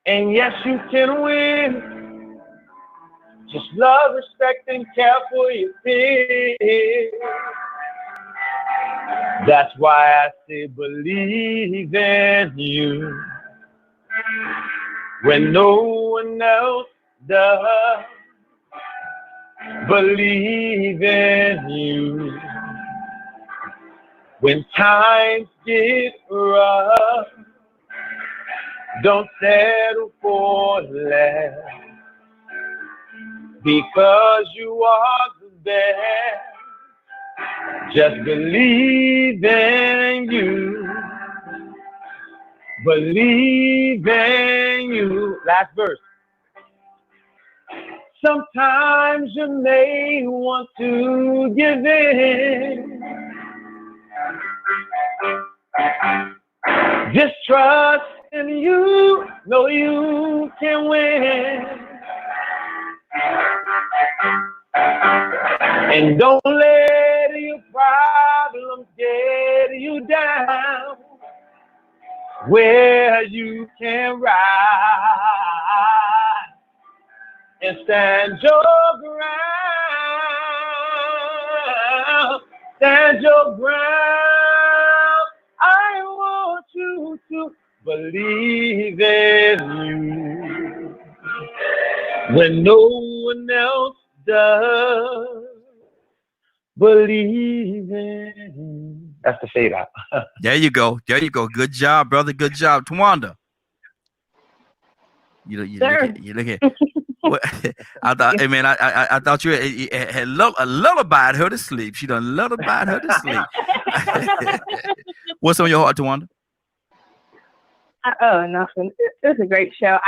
And yes, you can win. Just love, respect, and care for your peers. That's why I say believe in you when no one else does. Believe in you when times get rough. Don't settle for less, because you are the best. Just believe in you. Believe in you. Last verse. Sometimes you may want to give in. Just trust in you. Know you can win. And don't let your problems get you down. Where you can rise and stand your ground. Stand your ground. I want you to believe in you when no one else does. Believe in you. That's the fade out. There you go. There you go. Good job, brother. Good job. Tawanda. You look at what I thought. Hey man, I thought you had a lullaby her to sleep. She done lullabied her to sleep. What's on your heart, Tawanda? Oh, nothing. It's a great show.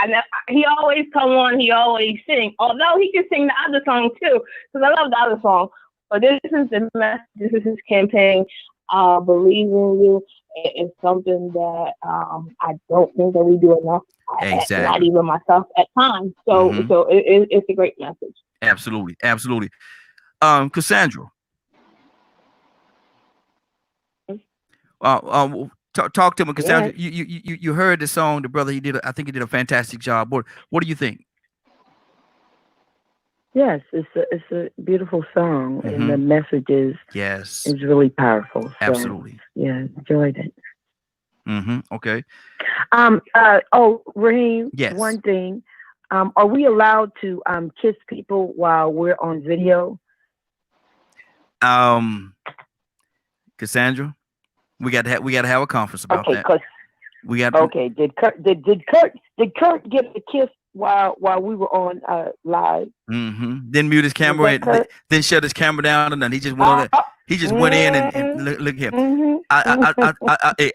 He always come on. He always sing. Although he can sing the other song too, because I love the other song. But this is the message. This is his campaign. Believe in you. It's something that I don't think that we do enough. Exactly. Not even myself at times. So, it's a great message. Absolutely, absolutely. Cassandra. Talk to me, Cassandra. Yes. You heard the song. The brother, I think he did a fantastic job. What do you think? Yes, it's a beautiful song, and the message is really powerful. So, absolutely. Yeah, enjoyed it. Okay. Raheem. Yes. One thing. Are we allowed to kiss people while we're on video? Cassandra, we got to have a conference about that. We got. Okay. Did Kurt get a kiss while we were on live? Then mute his camera and then shut his camera down, and then he just went on He just went in and look here. I thought it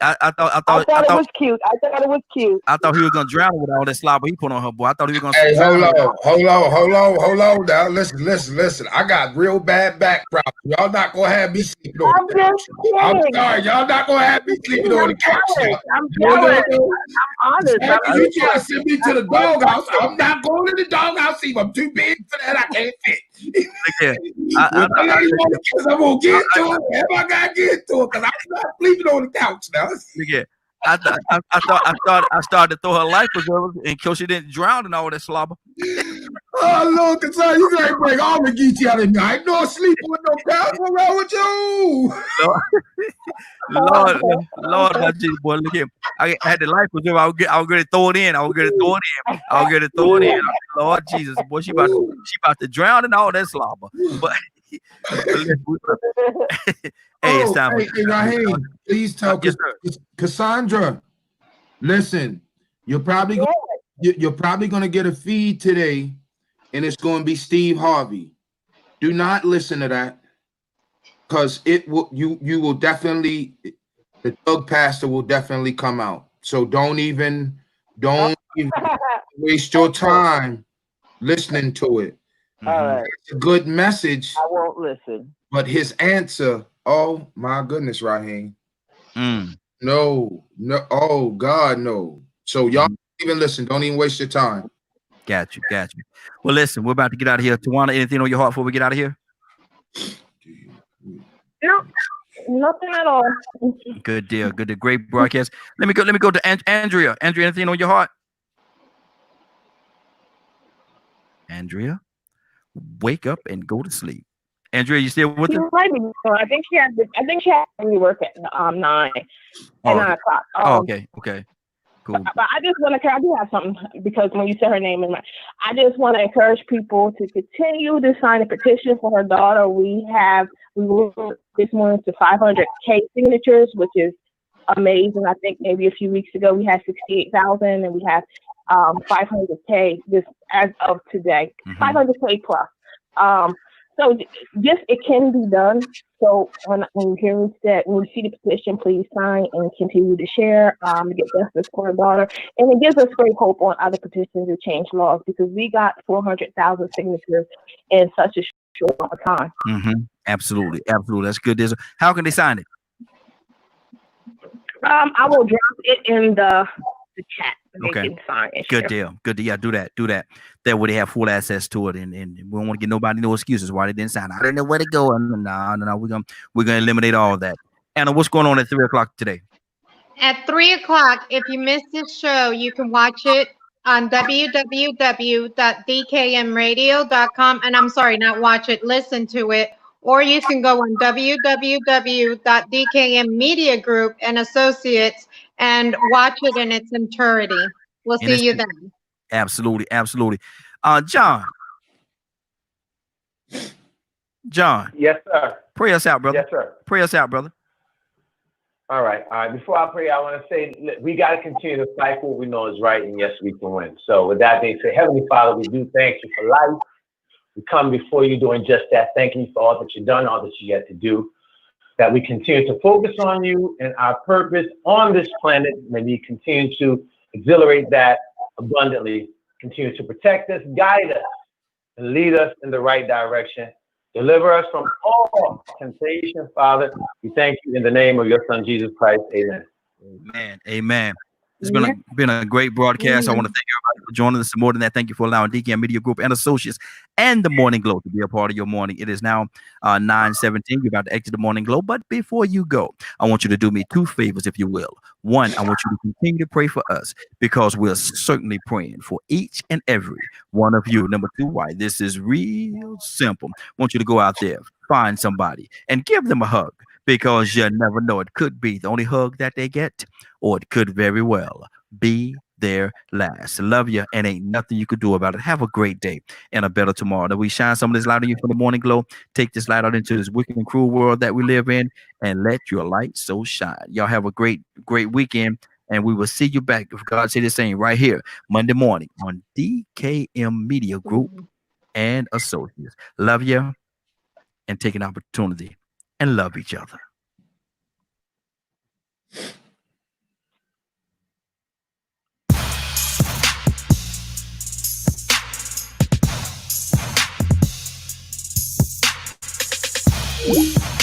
was cute. I thought it was cute. I thought he was gonna drown her with all that slobber he put on her, boy. I thought he was gonna. Hey, hold on. Now, listen. I got real bad background. Y'all not gonna have me sleeping on the couch. I'm sorry, y'all not gonna have me sleeping on the couch. I'm jealous. I'm honest. You trying to send me to the doghouse? I'm not going to the doghouse. Even I'm too big for that. I can't fit. I'm gonna get to it. If I gotta get to it, because I'm not sleeping on the couch now. Yeah. I started to throw her life preservers until she didn't drown in all that slobber. Oh Lord, Kasai, you gotta break all the geeky out of me. I ain't no sleeping with no couch. What's wrong with you? Lord, my Jesus, boy, look here. I had the life preserver. I was gonna throw it in. I was gonna throw it in. Lord Jesus, boy, she about to drown in all that slobber. But hey, it's time. Hey, Raheem, please tell Cassandra. Listen, you're probably gonna get a feed today, and it's gonna be Steve Harvey. Do not listen to that, because it will. You will definitely. The Doug pastor will definitely come out. So don't even waste your time listening to it. All right. It's a good message. I won't listen. But his answer, oh my goodness, Raheem. No, oh God, no. So y'all even listen, don't even waste your time. Got you. Well, listen, we're about to get out of here. Tawana, anything on your heart before we get out of here? No, nothing at all. Good deal. Great broadcast. Let me go to Andrea. Andrea, anything on your heart? Andrea, wake up and go to sleep. Andrea, you still with us? I think she had to work at 9 o'clock. Okay. Cool. But I just want to. I do have something, because when you said her name, I just want to encourage people to continue to sign a petition for her daughter. We moved this morning to 500K signatures, which is amazing. I think maybe a few weeks ago we had 68,000, and we have 500K this as of today. 500K plus. So just it can be done. So when you hear that, when you see the petition, please sign and continue to share to get justice for our daughter. And it gives us great hope on other petitions to change laws, because we got 400,000 signatures in such a short amount of time. Absolutely. That's good. How can they sign it? I will drop it in the chat. Okay. Good deal. Yeah, do that. That way they have full access to it, and we don't want to give nobody no excuses why they didn't sign. I didn't know where to go. No. We're gonna eliminate all of that. Anna, what's going on at 3:00 today? At 3:00, if you missed this show, you can watch it on www.dkmradio.com. And I'm sorry, not watch it, listen to it. Or you can go on www.DKM Media Group and Associates and watch it in its entirety. We'll see you then. Absolutely. John. Yes, sir. Pray us out, brother. Yes, sir. Pray us out, brother. All right. Before I pray, I want to say we got to continue to fight for what we know is right, and yes, we can win. So with that being said, Heavenly Father, we do thank you for life. We come before you doing just that, thanking you for all that you've done, all that you yet to do, that we continue to focus on you and our purpose on this planet. May we continue to exhilarate that abundantly, continue to protect us, guide us, and lead us in the right direction. Deliver us from all temptation, Father. We thank you in the name of your Son, Jesus Christ. Amen. Amen. It's been a great broadcast. I want to thank everybody for joining us. More than that, thank you for allowing DKM Media Group and Associates and the Morning Glow to be a part of your morning. It is now 9:17. We're about to exit the Morning Glow. But before you go, I want you to do me two favors, if you will. One, I want you to continue to pray for us, because we're certainly praying for each and every one of you. Number two, why? This is real simple. I want you to go out there, find somebody, and give them a hug, because you never know. It could be the only hug that they get, or it could very well be their last. Love you, and ain't nothing you could do about it. Have a great day and a better tomorrow. That we shine some of this light on you from the Morning Glow. Take this light out into this wicked and cruel world that we live in, and let your light so shine. Y'all have a great weekend, and we will see you back, if God say the same, right here Monday morning on DKM Media Group and Associates. Love you, and take an opportunity and love each other. Yeah.